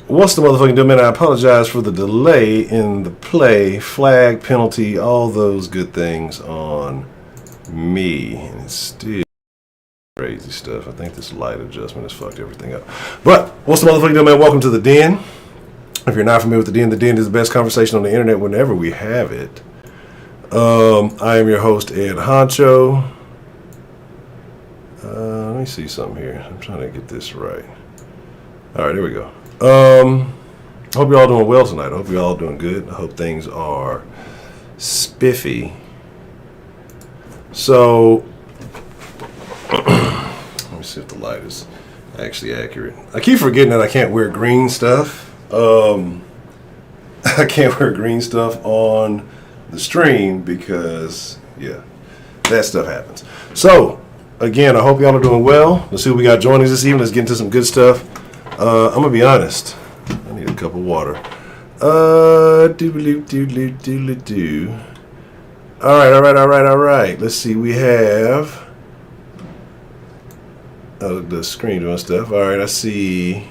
What's the motherfucking deal, man? I apologize for the delay in the play, flag, penalty, all those good things on me. And it's still crazy stuff. I think this light adjustment has fucked everything up. But what's the motherfucking deal, man? Welcome to The Den. If you're not familiar with The Den is the best conversation on the internet whenever we have it. I am your host, Ed Honcho. Let me see something here. I'm trying to get this right. All right, there we go. Hope you're all doing well tonight. I hope you're all doing good. I hope things are spiffy. So, let me see if the light is actually accurate. I keep forgetting that I can't wear green stuff. I can't wear green stuff on the stream because, yeah, that stuff happens. So, again, I hope y'all are doing well. Let's see what we got joining us this evening. Let's get into some good stuff. I'm gonna be honest. I need a cup of water. All right. Let's see. We have the screen doing stuff. All right. I see. I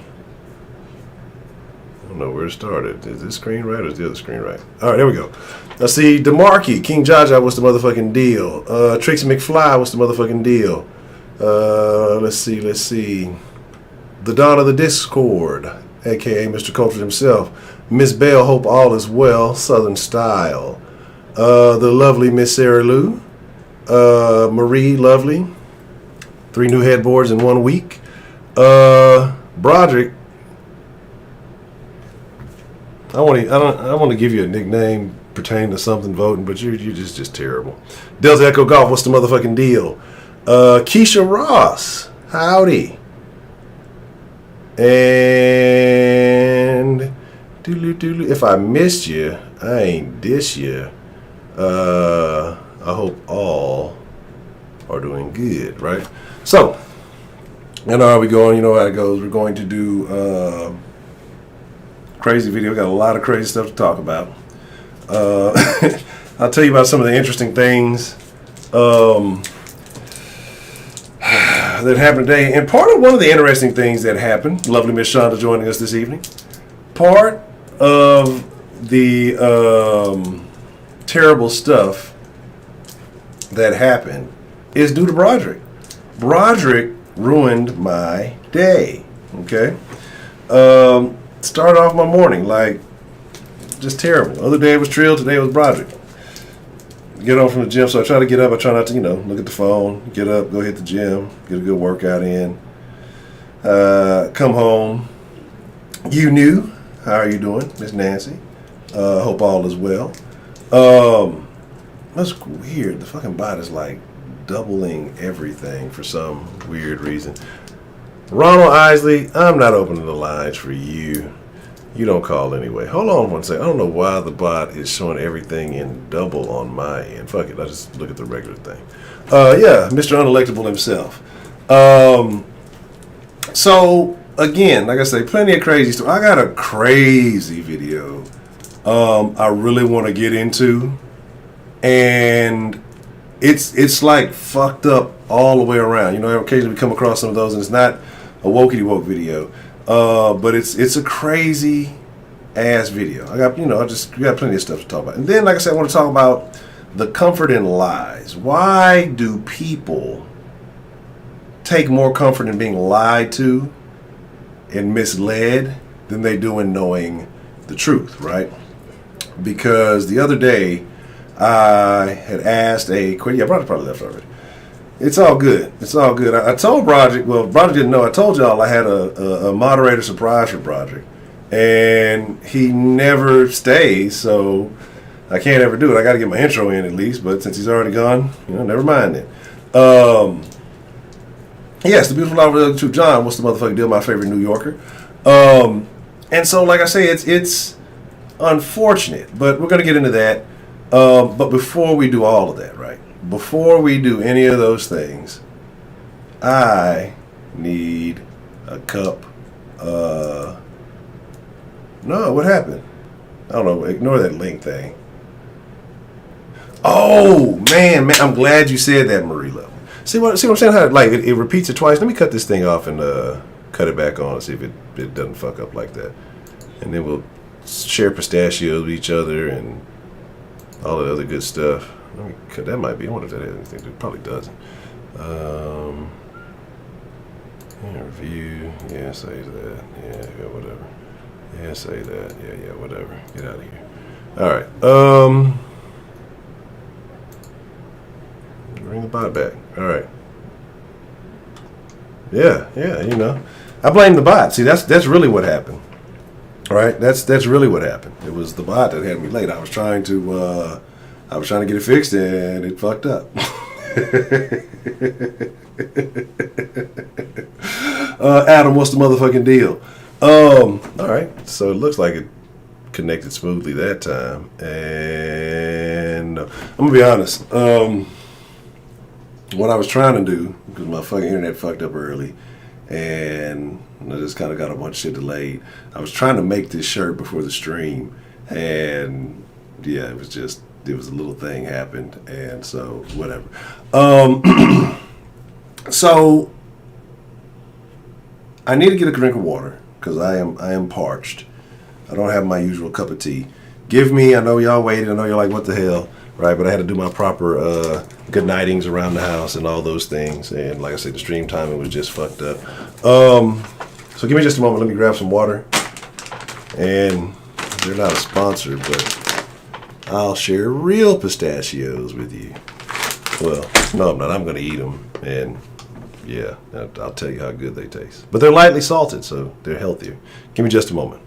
don't know where it started. Is this screen right or is the other screen right? All right. There we go. I see DeMarkey, King Jaja. What's the motherfucking deal? Trixie McFly. What's the motherfucking deal? Let's see. The Dawn of the Discord, a.k.a. Mr. Culture himself. Miss Bell, hope all is well. Southern Style. The lovely Miss Sarah Lou. Marie, lovely. 3 new headboards in 1 week. Broderick. I want to give you a nickname pertaining to something voting, but you're just terrible. Delta Echo Golf, what's the motherfucking deal? Keisha Ross, howdy. And if I missed you, I ain't diss you. I hope all are doing good, right? So, you know how we going, you know how it goes. We're going to do crazy video. We got a lot of crazy stuff to talk about. I'll tell you about some of the interesting things that happened today. And part of one of the interesting things that happened, lovely Miss Shonda joining us this evening, part of the terrible stuff that happened is due to Broderick. Broderick ruined my day, okay? Started off my morning like just terrible. Other day it was Trill, today it was Broderick. Get home from the gym, so I try to get up. I try not to, look at the phone, get up, go hit the gym, get a good workout in. Come home. You knew. How are you doing, Miss Nancy? Hope all is well. That's weird. The fucking bot is like doubling everything for some weird reason. Ronald Isley, I'm not opening the lines for you. You don't call anyway. Hold on one second. I don't know why the bot is showing everything in double on my end. Fuck it. I just look at the regular thing. Yeah, Mr. Unelectable himself. So, again, like I say, plenty of crazy stuff. I got a crazy video I really want to get into. And it's like fucked up all the way around. Occasionally we come across some of those, and it's not a wokey woke video. But it's a crazy ass video. We got plenty of stuff to talk about. And then, like I said, I want to talk about the comfort in lies. Why do people take more comfort in being lied to and misled than they do in knowing the truth, right? Because the other day, I had asked Broderick probably left already. It's all good. I told Broderick, Broderick didn't know. I told y'all I had a moderator surprise for Broderick. And he never stays, so I can't ever do it. I got to get my intro in at least, but since he's already gone, never mind it. Yes, the beautiful love to John, what's the motherfucking deal? My favorite New Yorker. And so, like I say, it's unfortunate, but we're going to get into that. But before we do all of that, right? Before we do any of those things, I need a cup. No, what happened? I don't know. Ignore that link thing. Oh, man, I'm glad you said that, Marie Love. See what I'm saying? How it repeats it twice. Let me cut this thing off and cut it back on and see if it doesn't fuck up like that. and then we'll share pistachios with each other and all the other good stuff. That might be. I wonder if that has anything to do. It probably doesn't. Review. Yeah, save that. Yeah, whatever. Yeah, save that. Yeah, whatever. Get out of here. All right. Bring the bot back. All right. Yeah. I blame the bot. See, that's really what happened. All right. That's really what happened. It was the bot that had me late. I was trying to get it fixed and it fucked up. Adam, what's the motherfucking deal? All right. So it looks like it connected smoothly that time. And I'm gonna be honest. What I was trying to do, because my fucking internet fucked up early, and I just kind of got a bunch of shit delayed. I was trying to make this shirt before the stream, and yeah, it was a little thing happened, and so whatever. So I need to get a drink of water because I am parched. I don't have my usual cup of tea. I know y'all waited. I know you're like, what the hell, right? But I had to do my proper good nightings around the house and all those things. And like I said, the stream timing was just fucked up. So give me just a moment. Let me grab some water. And they're not a sponsor, but I'll share real pistachios with you. Well, no, I'm not. I'm going to eat them. And yeah, I'll tell you how good they taste. But they're lightly salted, so they're healthier. Give me just a moment.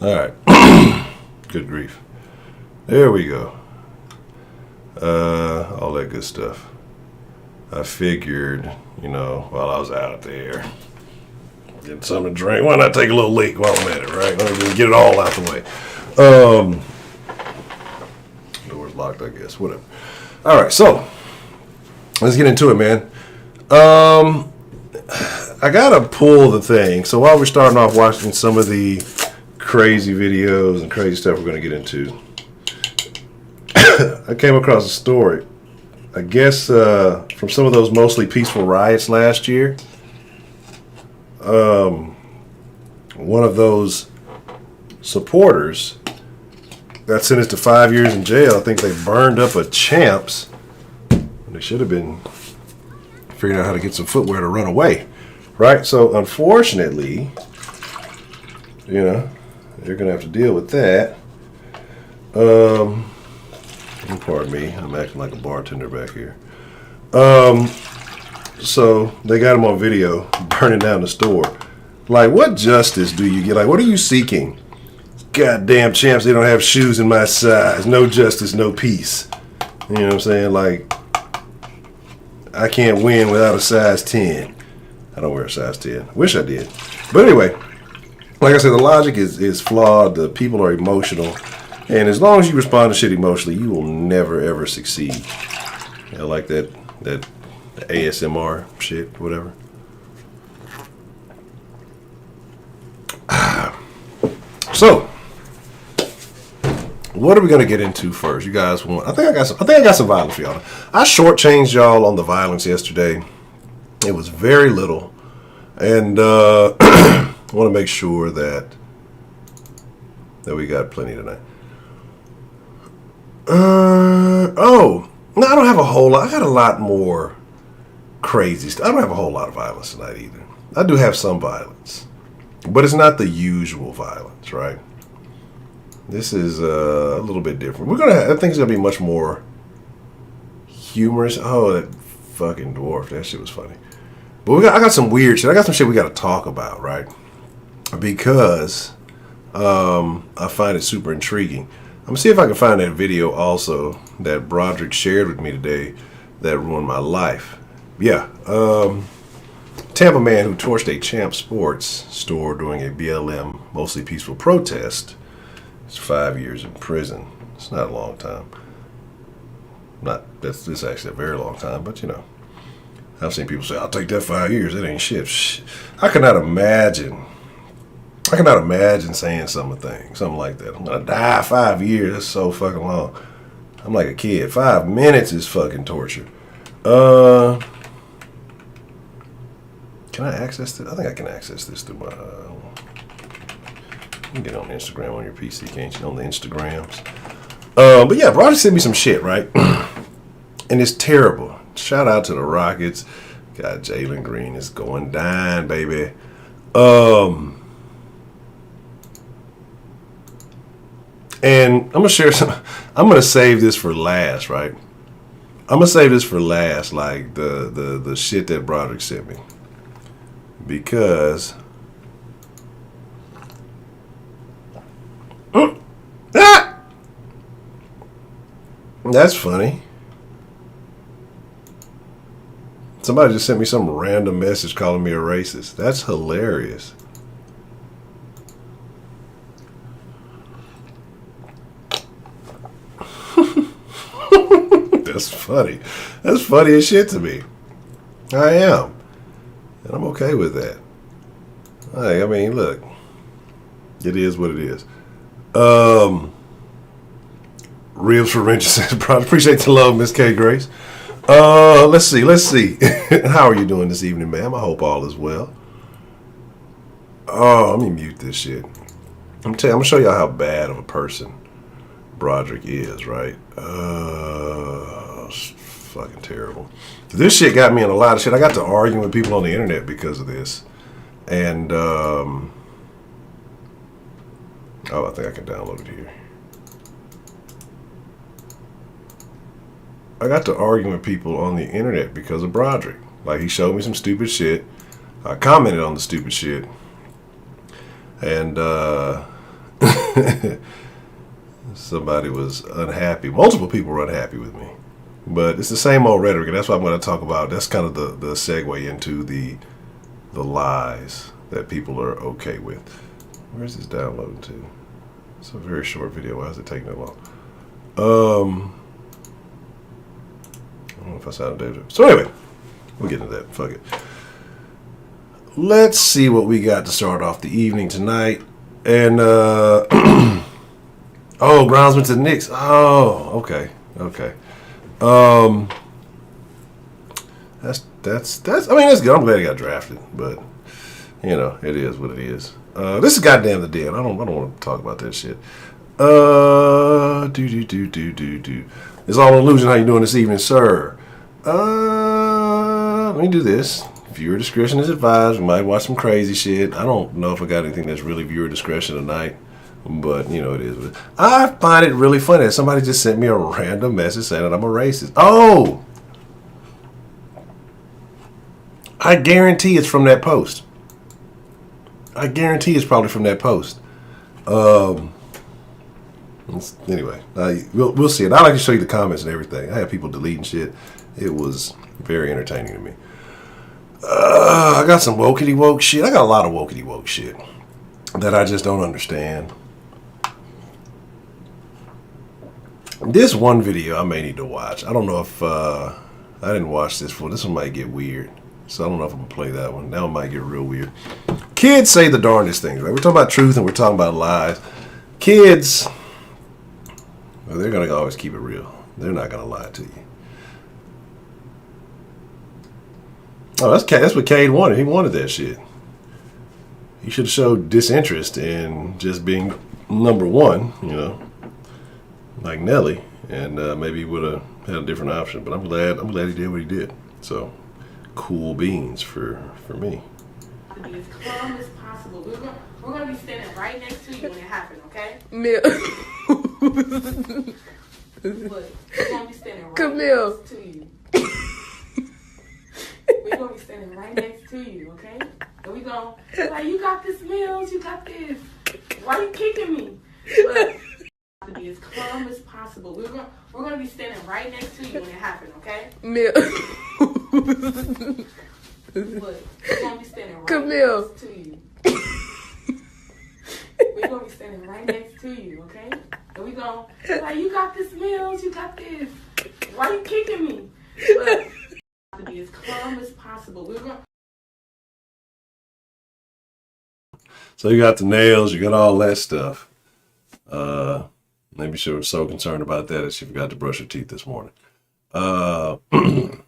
All right. Good grief. There we go. all that good stuff. I figured, while I was out there getting something to drink, why not take a little leak while I'm at it, right? Let me just get it all out the way. Door's locked, I guess. Whatever. All right, so let's get into it, man. I gotta pull the thing. So while we're starting off watching some of the crazy videos and crazy stuff we're gonna get into, I came across a story. I guess from some of those mostly peaceful riots last year. One of those supporters got sentenced to 5 years in jail. I think they burned up a Champs. They should have been figuring out how to get some footwear to run away, right? So unfortunately, they're gonna have to deal with that. Pardon me, I'm acting like a bartender back here. So they got him on video burning down the store. Like, what justice do you get? Like, what are you seeking? Goddamn Champs, they don't have shoes in my size. No justice, no peace. You know what I'm saying? Like, I can't win without a size 10. I don't wear a size 10. Wish I did. But anyway, like I said, the logic is flawed. The people are emotional. And as long as you respond to shit emotionally, you will never, ever succeed. Like that ASMR shit, whatever. So, what are we gonna get into first? You guys want? I think I got some violence for y'all. I shortchanged y'all on the violence yesterday. It was very little, and I want to make sure that we got plenty tonight. No, I don't have a whole lot. I got a lot more crazy stuff. I don't have a whole lot of violence tonight either. I do have some violence, but it's not the usual violence, right? This is a little bit different. I think it's gonna be much more humorous. Oh, that fucking dwarf! That shit was funny. But I got some weird shit. I got some shit we got to talk about, right? Because I find it super intriguing. I'm gonna see if I can find that video also that Broderick shared with me today that ruined my life. Yeah, Tampa man who torched a Champ Sports store during a BLM mostly peaceful protest. It's 5 years in prison. It's not a long time. It's actually a very long time, but I've seen people say, "I'll take that 5 years. That ain't shit." I cannot imagine saying something like that. I'm gonna die 5 years. That's so fucking long. I'm like a kid. 5 minutes is fucking torture. Can I access this? I think I can access this through my. You can get on Instagram on your PC, can't you? On the Instagrams. But yeah, Broderick sent me some shit, right? And it's terrible. Shout out to the Rockets. God, Jalen Green is going down, baby. And I'm gonna share some. I'm gonna save this for last, right? I'm gonna save this for last, like the shit that Broderick sent me, because that's funny. Somebody just sent me some random message calling me a racist. That's hilarious. That's funny. That's funny as shit to me. I am. And I'm okay with that. I mean, look. It is what it is. Reels for Wrenches says, appreciate the love, Miss K. Grace. Let's see. How are you doing this evening, ma'am? I hope all is well. Oh, let me mute this shit. I'm gonna show y'all how bad of a person Broderick is, right? It's fucking terrible. This shit got me in a lot of shit. I got to arguing with people on the internet because of this. And, I think I can download it here. I got to arguing with people on the internet because of Broderick. Like, he showed me some stupid shit. I commented on the stupid shit. And, somebody was unhappy. Multiple people were unhappy with me. But it's the same old rhetoric, and that's what I'm going to talk about. That's kind of the segue into the lies that people are okay with. Where's this downloading to? It's a very short video. Why is it taking that long? I don't know if I sound dangerous. So anyway, we'll get into that. Fuck it. Let's see what we got to start off the evening tonight. And oh, groundsman to the Knicks. Oh, okay. That's. I mean, that's good. I'm glad he got drafted, but you know, it is what it is. This is goddamn the dead. I don't want to talk about that shit. Do. It's all an illusion. How you doing this evening, sir? Let me do this. Viewer discretion is advised. We might watch some crazy shit. I don't know if I got anything that's really viewer discretion tonight, but you know it is. I find it really funny that somebody just sent me a random message saying that I'm a racist. Oh, I guarantee it's from that post. I guarantee it's probably from that post. Anyway, we'll see it. I like to show you the comments and everything. I have people deleting shit. It was very entertaining to me. I got some wokety woke shit. I got a lot of wokety woke shit that I just don't understand. This one video I may need to watch. I don't know if I didn't watch this one. This one might get weird. So I don't know if I'm going to play that one. That one might get real weird. Kids say the darndest things, right? We're talking about truth and we're talking about lies. Kids, well, they're going to always keep it real. They're not going to lie to you. Oh, that's what Cade wanted. He wanted that shit. He should have showed disinterest in just being number one, you know, like Nelly, and maybe he would have had a different option. But I'm glad he did what he did. So, cool beans for me. To be as calm as possible. We're gonna be standing right next to you when it happens, okay? Camille. Look, we're gonna be standing right Camille. next to you. We're gonna be standing right next to you, okay? And we gonna like, you got this, Mills, you got this. Why you kicking me? Look, to be as calm as possible. We're gonna be standing right next to you when it happens, okay? Camille. Look, we're gonna be standing right Camille. next to you. We're gonna be standing right next to you, okay? And we gonna like, you got this, Mills, you got this. Why you kicking me? Look, to be as calm as possible. So you got the nails, you got all that stuff. Maybe she was so concerned about that she forgot to brush her teeth this morning. Apparently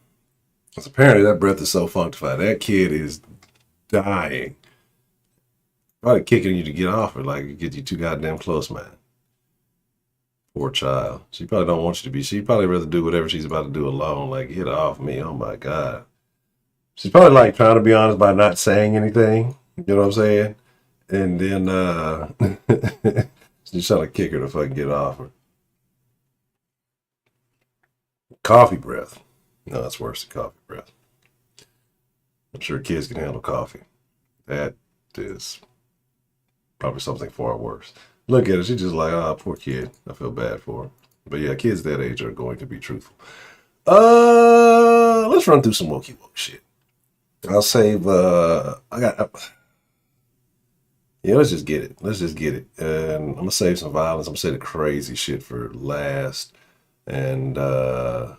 that breath is so functified. That kid is dying. Probably kicking you to get off her, like get you too goddamn close, man. Poor child. She probably don't want you to be. She'd probably rather do whatever she's about to do alone. Like, get off me. Oh my God. She's probably like trying to be honest by not saying anything. You know what I'm saying? And then she's trying to kick her to fucking get off her. Coffee breath. No, that's worse than coffee breath. I'm sure kids can handle coffee. That is probably something far worse. Look at her. She's just like, oh, poor kid. I feel bad for her. But yeah, kids that age are going to be truthful. Let's run through some wokey woke shit. I'll save. Yeah, let's just get it. And I'm gonna save some violence. I'm gonna say the crazy shit for last. And yeah,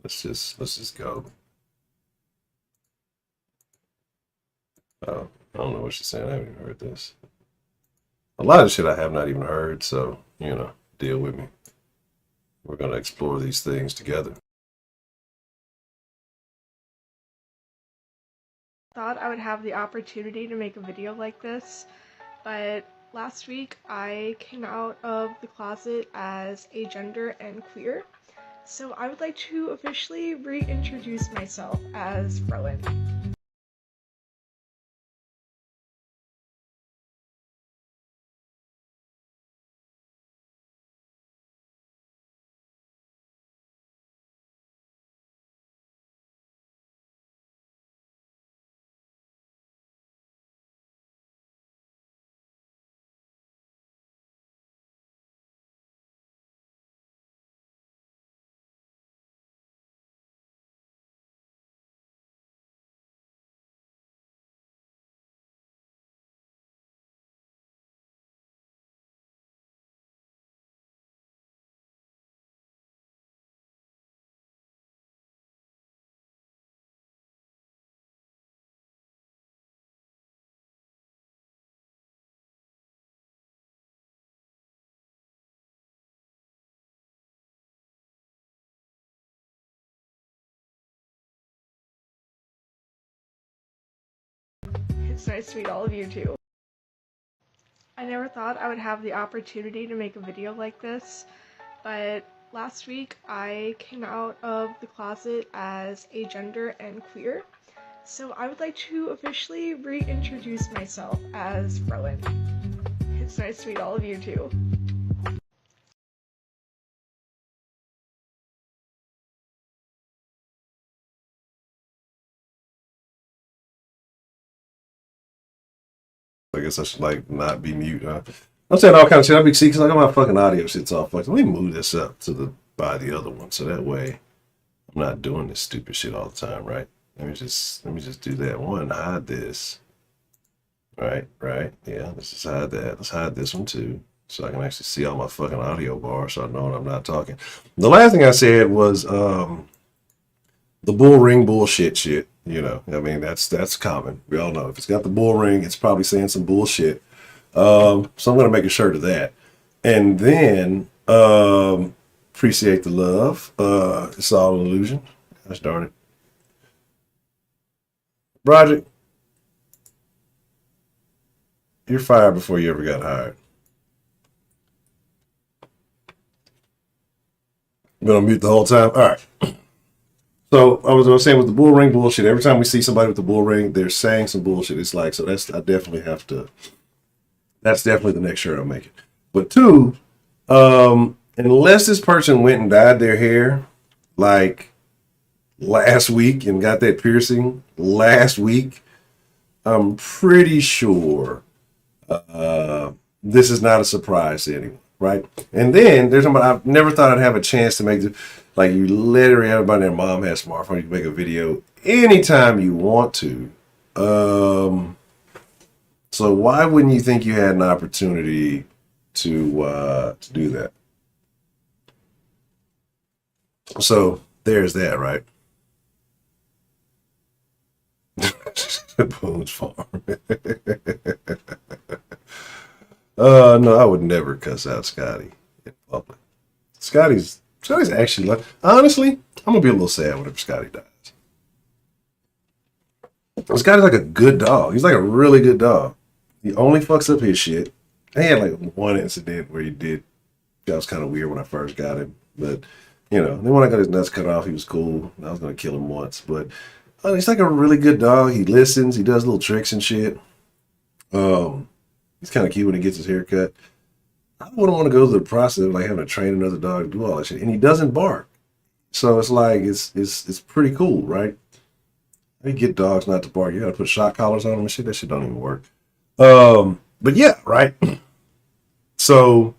let's just go. Oh, I don't know what she's saying. I haven't even heard this. A lot of shit I have not even heard, so, you know, deal with me. We're going to explore these things together. Thought I would have the opportunity to make a video like this, but last week I came out of the closet as agender and queer, so I would like to officially reintroduce myself as Rowan. It's nice to meet all of you too. I never thought I would have the opportunity to make a video like this, but last week I came out of the closet as agender and queer. So I would like to officially reintroduce myself as Rowan. It's nice to meet all of you too. I guess I should like not be mute. I'm saying all kind of shit. I'll be see because I got my fucking audio shit's off. Like, let me move this up to the other one so that way I'm not doing this stupid shit all the time, right? Let me just do that one. Hide this. Right. Yeah, let's just hide that. Let's hide this one too, so I can actually see all my fucking audio bars, so I know when I'm not talking. The last thing I said was the bull ring bullshit shit. You know, I mean that's common. We all know if it's got the bull ring, it's probably saying some bullshit. So I'm gonna make a shirt of that, and then appreciate the love. It's all an illusion. Gosh darn it, Project. You're fired before you ever got hired. I'm gonna mute the whole time. All right. So I was saying with the bull ring bullshit, every time we see somebody with the bull ring, they're saying some bullshit. It's like, so I definitely have to, that's definitely the next shirt I'm making. But two, unless this person went and dyed their hair like last week and got that piercing last week, I'm pretty sure this is not a surprise to anyone, right? And then there's somebody I've never thought I'd have a chance to make like you literally everybody and their mom has a smartphone. You can make a video anytime you want to. So why wouldn't you think you had an opportunity to do that? So there's that, right? Boone's Farm. No, I would never cuss out Scotty in public. Scotty's actually like, honestly, I'm gonna be a little sad whenever Scotty dies. Scotty's like a good dog. He's like a really good dog. He only fucks up his shit. I had like one incident where he did. That was kind of weird when I first got him, but you know, then when I got his nuts cut off, he was cool. I was gonna kill him once, but he's like a really good dog. He listens. He does little tricks and shit. He's kind of cute when he gets his hair cut. I wouldn't want to go through the process of like having to train another dog to do all that shit, and he doesn't bark. So it's like it's pretty cool, right? You get dogs not to bark. You gotta put shock collars on them and shit. That shit don't even work. But yeah, right. So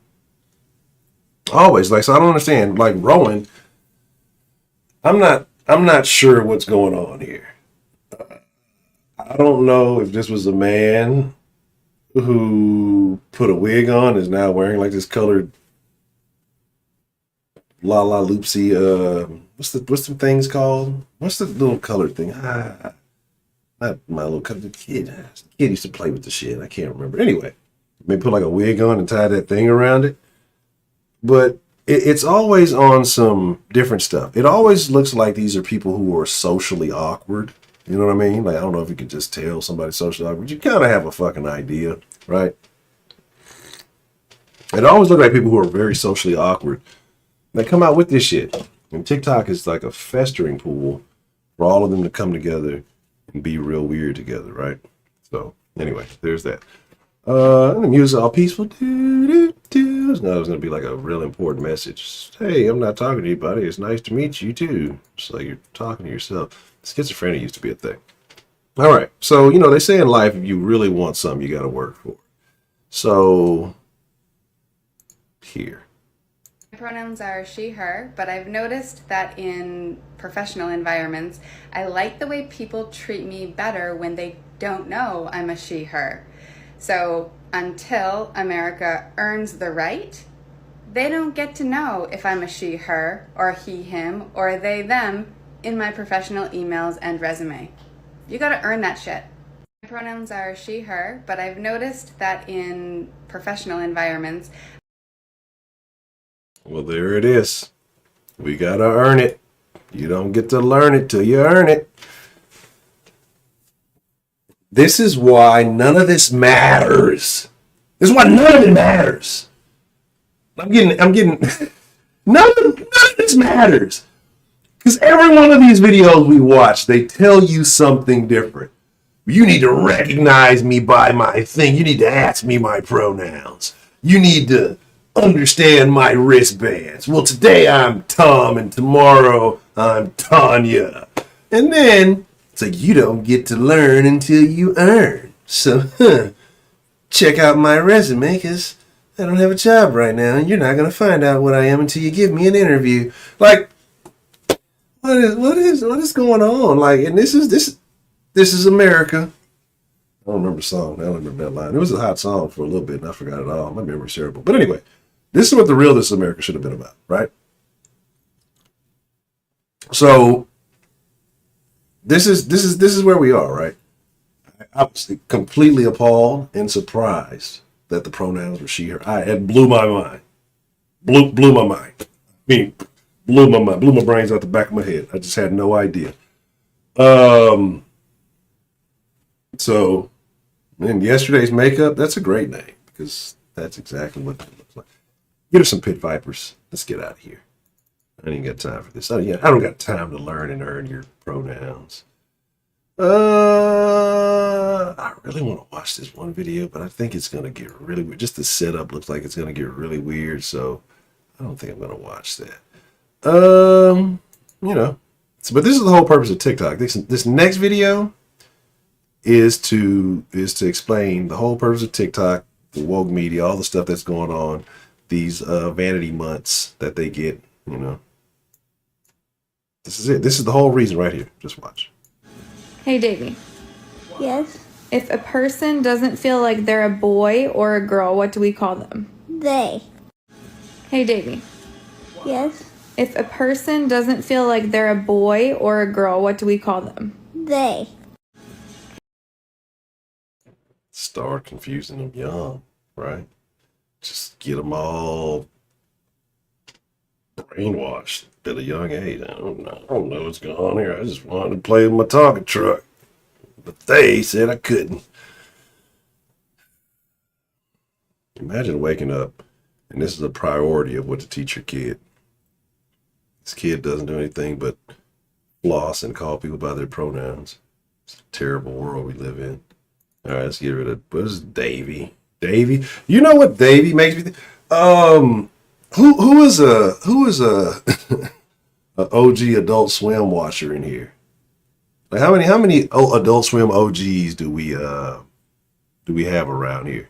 always like, so I don't understand. Like Rowan, I'm not sure what's going on here. I don't know if this was a man who put a wig on, is now wearing like this colored la la loopsy what's the things called? What's the little colored thing? Not my little colored kid. The kid used to play with the shit. I can't remember. Anyway, they put like a wig on and tie that thing around it. But it's always on some different stuff. It always looks like these are people who are socially awkward. You know what I mean? Like, I don't know if you can just tell somebody's socially awkward. You kind of have a fucking idea, right? It always looks like people who are very socially awkward. They come out with this shit. And TikTok is like a festering pool for all of them to come together and be real weird together, right? So, anyway, there's that. And the music all peaceful. No, it's going to be like a real important message. Hey, I'm not talking to anybody. It's nice to meet you, too. It's like you're talking to yourself. Schizophrenia used to be a thing. All right. So, you know, they say in life, if you really want something, you got to work for it. So, here. My pronouns are she, her, but I've noticed that in professional environments, I like the way people treat me better when they don't know I'm a she, her. So until America earns the right, they don't get to know if I'm a she, her, or he, him, or they, them in my professional emails and resume. You gotta earn that shit. My pronouns are she, her, but I've noticed that in professional environments. Well, there it is. We gotta earn it. You don't get to learn it till you earn it. This is why none of this matters. This is why none of it matters. I'm getting none of this matters. Because every one of these videos we watch, they tell you something different. You need to recognize me by my thing. You need to ask me my pronouns. You need to understand my wristbands. Well, today I'm Tom and tomorrow I'm Tanya. And then it's like, you don't get to learn until you earn. So, check out my resume because I don't have a job right now and you're not going to find out what I am until you give me an interview. Like, what is going on? Like, and this is America. I don't remember the song. I don't remember that line. It was a hot song for a little bit and I forgot it all. My memory's terrible. But anyway, this is what the real This America should have been about, right? So this is where we are, right? I was completely appalled and surprised that the pronouns were she, her. It blew my mind. Blew my mind. I mean, blew my mind. Blew my brains out the back of my head. I just had no idea. So, and yesterday's makeup, that's a great name because that's exactly what it looks like. Get her some pit vipers. Let's get out of here. I ain't got time for this. I don't got time to learn and earn your pronouns. I really want to watch this one video, but I think it's going to get really weird. Just the setup looks like it's going to get really weird, so I don't think I'm going to watch that. But this is the whole purpose of TikTok. This next video is to explain the whole purpose of TikTok, the woke media, all the stuff that's going on, these vanity months that they get, This is it. This is the whole reason right here. Just watch. Hey, Davey. Yes, If a person doesn't feel like they're a boy or a girl, what do we call them? they. Hey, Davey. Yes, If a person doesn't feel like they're a boy or a girl, what do we call them? they. Start confusing them young, right? Just get them all brainwashed at a young age. I don't know what's going on here. I just wanted to play with my Tonka truck, but they said I couldn't. Imagine waking up and this is a priority of what to teach your kid. This kid doesn't do anything but floss and call people by their pronouns. It's a terrible world we live in. All right, let's get rid of what is Davy? Davy, you know what Davy makes me think? Who is a OG Adult Swim watcher in here? Like how many Adult Swim OGs do we have around here?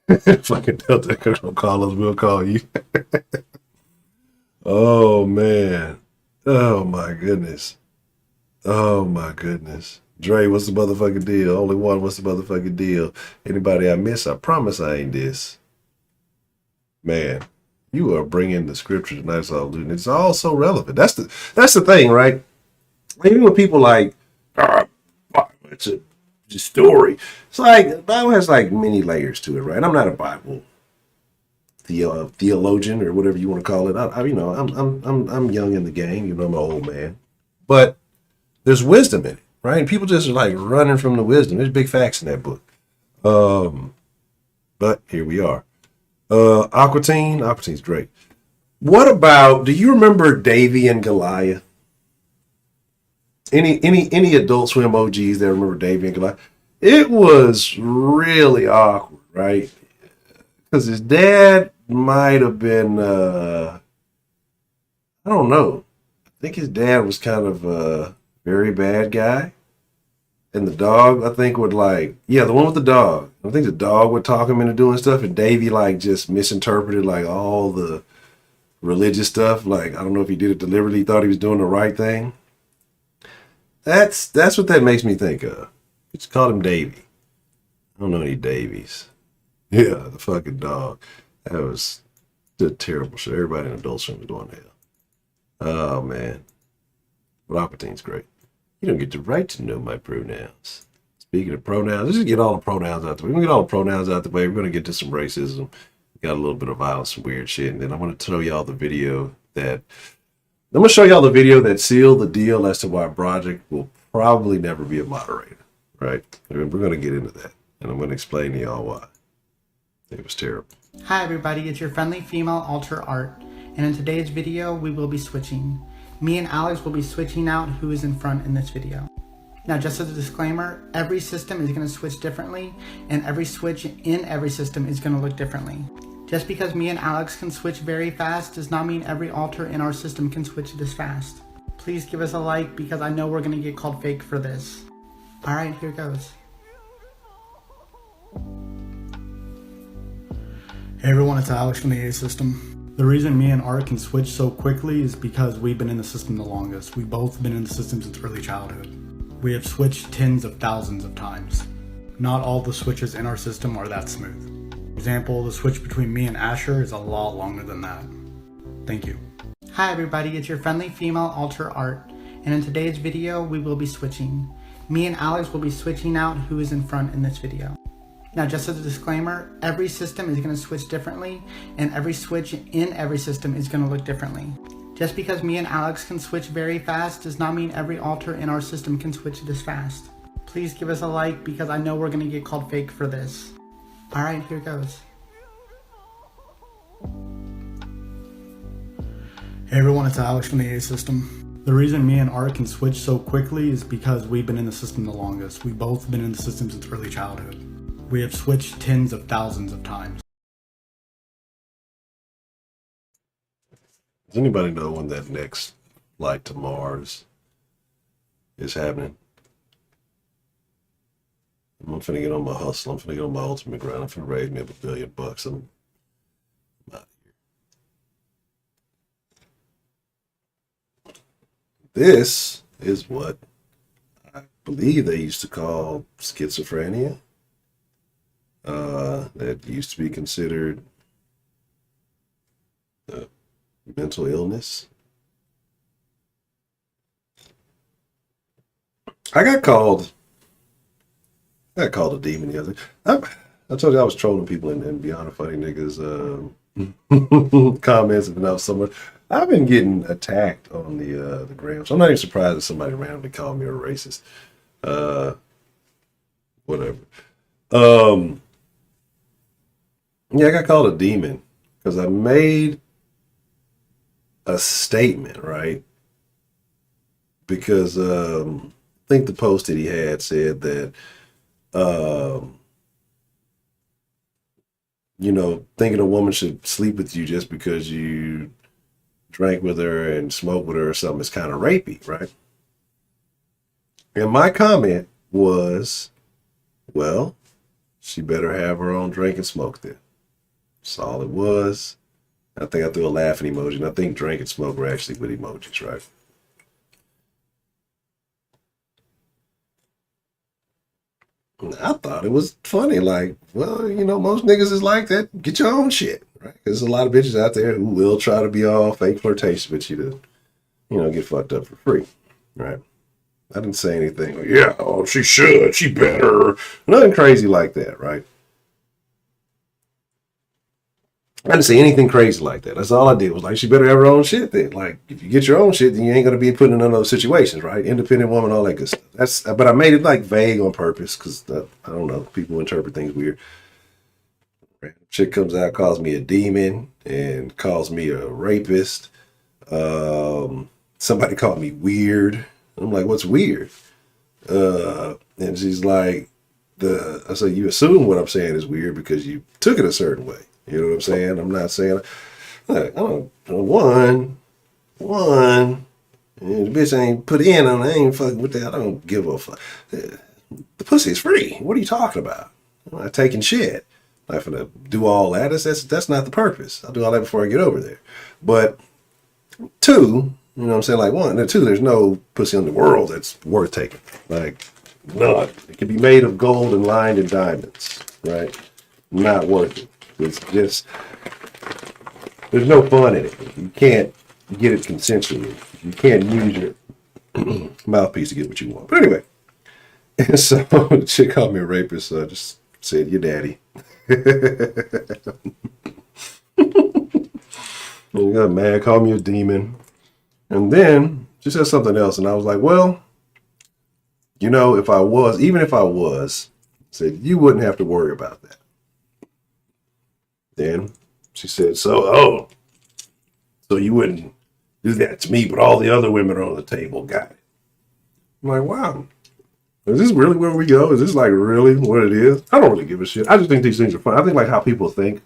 Fucking Delta, don't call us, we'll call you. Oh man, oh my goodness. Dre, what's the motherfucking deal? Only one, what's the motherfucking deal? Anybody I miss, I promise I ain't this. Man, you are bringing the scripture tonight. It's all so relevant. That's the thing, right? Even when people like, it's a story. It's like the Bible has like many layers to it, right? I'm not a Bible theologian or whatever you want to call it. I'm young in the game. I'm an old man, but there's wisdom in it, right? And people just are like running from the wisdom. There's big facts in that book. But here we are. Aquatine's great. What about, do you remember Davy and Goliath? Any Adult Swim OGs that remember Davy and Goliath? It was really awkward, right? Because his dad might have been, I don't know. I think his dad was kind of a very bad guy. And the dog, I think, would the one with the dog. I think the dog would talk him into doing stuff, and Davey just misinterpreted all the religious stuff. I don't know if he did it deliberately, thought he was doing the right thing. That's what that makes me think of. Just called him Davey. I don't know any Davies. Yeah, the fucking dog. That was a terrible shit. Everybody in Adult Swim was doing hell. Oh man, but Aquatine's great. You don't get the right to know my pronouns. Speaking of pronouns, let's just get all the pronouns out the way. We're going to get all the pronouns out the way. We're going to get to some racism. Got a little bit of violence, some weird shit. And then I'm going to show y'all the video that sealed the deal as to why Broderick will probably never be a moderator, right? We're going to get into that, and I'm going to explain to y'all why. It was terrible. Hi everybody, it's your friendly female alter art, and in today's video we will be switching. Me and Alex will be switching out who is in front in this video. Now just as a disclaimer, every system is going to switch differently, and every switch in every system is going to look differently. Just because me and Alex can switch very fast does not mean every alter in our system can switch this fast. Please give us a like because I know we're going to get called fake for this. Alright, here goes. Hey everyone, it's Alex from the A system. The reason me and Art can switch so quickly is because we've been in the system the longest. We've both been in the system since early childhood. We have switched tens of thousands of times. Not all the switches in our system are that smooth. For example, the switch between me and Asher is a lot longer than that. Thank you. Hi everybody, it's your friendly female alter art, and in today's video we will be switching. Me and Alex will be switching out who is in front in this video. Now just as a disclaimer, every system is going to switch differently, and every switch in every system is going to look differently. Just because me and Alex can switch very fast does not mean every alter in our system can switch this fast. Please give us a like because I know we're going to get called fake for this. Alright, here goes. Hey everyone, it's Alex from the A system. The reason me and Art can switch so quickly is because we've been in the system the longest. We've both been in the system since early childhood. We have switched tens of thousands of times. Does anybody know when that next flight to Mars is happening? I'm finna get on my hustle. I'm finna get on my ultimate grind. I'm finna raise me up $1 billion. I'm out of here. This is what I believe they used to call schizophrenia. That used to be considered mental illness. I got called a demon the other. I told you I was trolling people and Beyond Funny Niggas comments and I somewhere. I've been getting attacked on the gram, so I'm not even surprised that somebody randomly called me a racist. Whatever. Yeah, I got called a demon because I made a statement, right? Because I think the post that he had said that you know, thinking a woman should sleep with you just because you drank with her and smoked with her or something is kind of rapey, right? And my comment was, well, she better have her own drink and smoke then. That's all it was. I think I threw a laughing emoji, and I think drink and smoke were actually with emojis, right? I thought it was funny, like, well, you know, most niggas is like that. Get your own shit, right? Because there's a lot of bitches out there who will try to be all fake flirtatious with you to, you know, get fucked up for free, right? I didn't say anything like, yeah, oh, she should, she better. Nothing crazy like that, right? I didn't say anything crazy like that. That's all I did was like, she better have her own shit then. Like, if you get your own shit, then you ain't going to be put in none of those situations, right? Independent woman, all that good stuff. But I made it like vague on purpose because, I don't know, people interpret things weird. Chick comes out, calls me a demon and calls me a rapist. Somebody called me weird. I'm like, what's weird? And she's like, I say, you assume what I'm saying is weird because you took it a certain way. You know what I'm saying? I'm not saying, like, I don't know, one, and the bitch ain't put in on it. I ain't fucking with that. I don't give a fuck. The pussy is free. What are you talking about? I'm not taking shit. I'm not gonna do all that. That's not the purpose. I'll do all that before I get over there. But two, you know what I'm saying? Like one, and two, there's no pussy in the world that's worth taking. Like none. It can be made of gold and lined in diamonds, right? Not worth it. It's just, there's no fun in it. You can't get it consensually. You can't use your mouthpiece to get what you want. But anyway, and so the chick called me a rapist, so I just said, your daddy. And got mad, called me a demon. And then she said something else, and I was like, well, you know, if I was, even if I was, said, you wouldn't have to worry about that. Then she said, so you wouldn't do that to me, but all the other women are on the table. Got it. I'm like, wow. Is this really where we go? Is this like really what it is? I don't really give a shit. I just think these things are fun. I think like how people think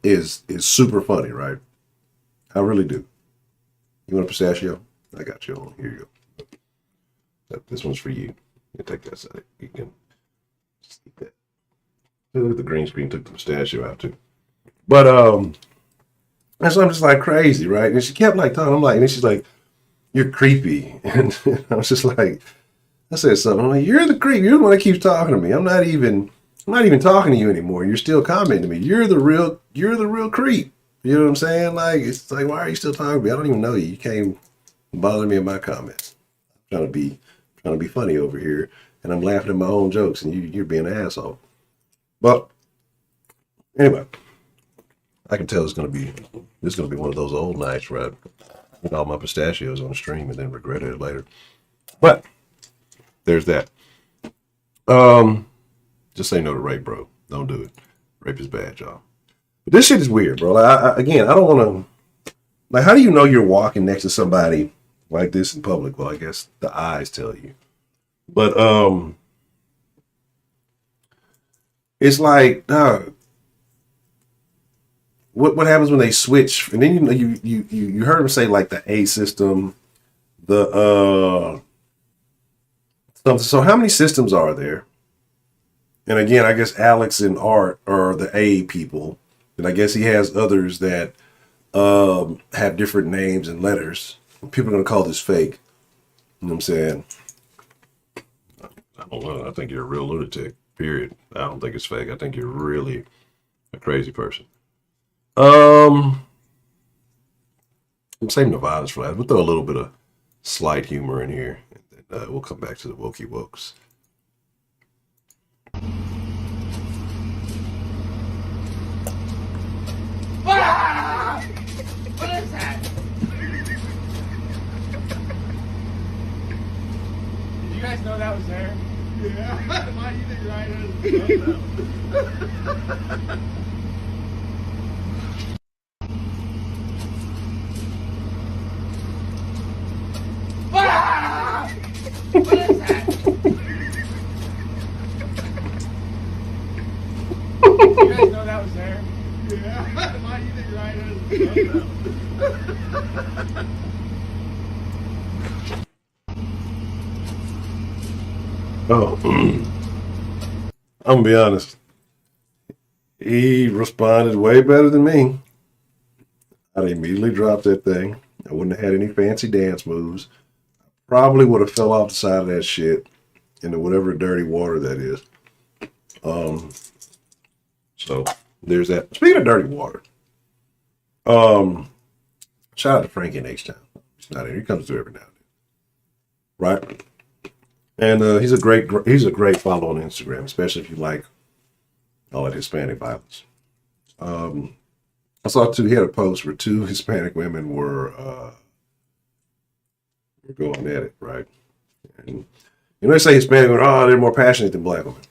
is super funny, right? I really do. You want a pistachio? I got you on. Here you go. This one's for you. You take that side. You can just eat that. Look at the green screen. Took the pistachio out too. But and so I'm just like crazy, right? And she kept like talking. I'm like, and then she's like, "You're creepy," and I was just like, I said something. I'm like, "You're the creep. You're the one that keeps talking to me. I'm not even talking to you anymore. You're still commenting to me. You're the real creep." You know what I'm saying? Like, it's like, why are you still talking to me? I don't even know you. You can't bother me in my comments. I'm trying to be funny over here, and I'm laughing at my own jokes, and you're being an asshole. But anyway, I can tell this is gonna be one of those old nights where I eat all my pistachios on the stream and then regret it later. But there's that. Just say no to rape, bro. Don't do it. Rape is bad, y'all. But this shit is weird, bro. Like, again, I don't want to. Like, how do you know you're walking next to somebody like this in public? Well, I guess the eyes tell you. But it's like, what happens when they switch? And then you heard them say like the A system, the something. So how many systems are there? And again, I guess Alex and Art are the A people. And I guess he has others that have different names and letters. People are going to call this fake. You know what I'm saying? I don't know. I think you're a real lunatic, period. I don't think it's fake. I think you're really a crazy person. I'm saving the violence for that. We'll throw a little bit of slight humor in here. And then, we'll come back to the wokey wokes. Ah! What is that? Did you guys know that was there? Yeah. Why do you think Ryan Ah! What is that? Did you guys know that was there? Yeah. Why do you think Ryan Oh, I'm gonna be honest. He responded way better than me. I'd immediately dropped that thing. I wouldn't have had any fancy dance moves. Probably would have fell off the side of that shit into whatever dirty water that is. So there's that. Speaking of dirty water, shout out to Frankie in H-Town. He's not here. He comes through every now and then. Right? And he's a great follow on Instagram, especially if you like all that Hispanic violence. I saw he had a post where two Hispanic women were going at it, right? And you know, they say Hispanic women, they're more passionate than black women.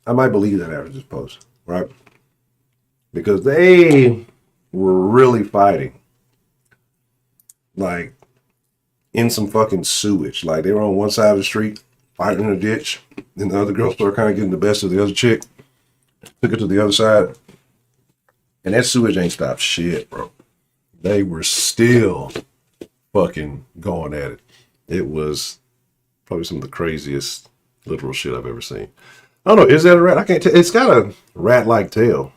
I might believe that after this post, right? Because they were really fighting, like in some fucking sewage. Like they were on one side of the street fighting in a ditch, and the other girl started kind of getting the best of the other chick, took it to the other side, and that sewage ain't stopped shit, bro. They were still fucking going at it. It was probably some of the craziest literal shit I've ever seen. I don't know, is that a rat? I can't tell. It's got a rat-like tail.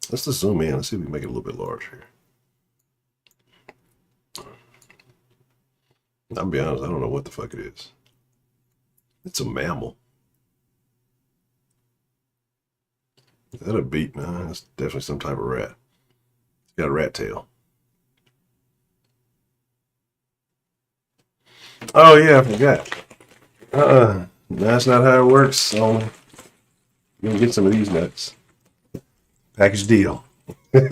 Let's just zoom in. Let's see if we can make it a little bit larger. I'll be honest, I don't know what the fuck it is. It's a mammal. Is that a beak? No, it's definitely some type of rat. It's got a rat tail. Oh yeah, I forgot. That's not how it works. So you can get some of these nuts. Package deal. They're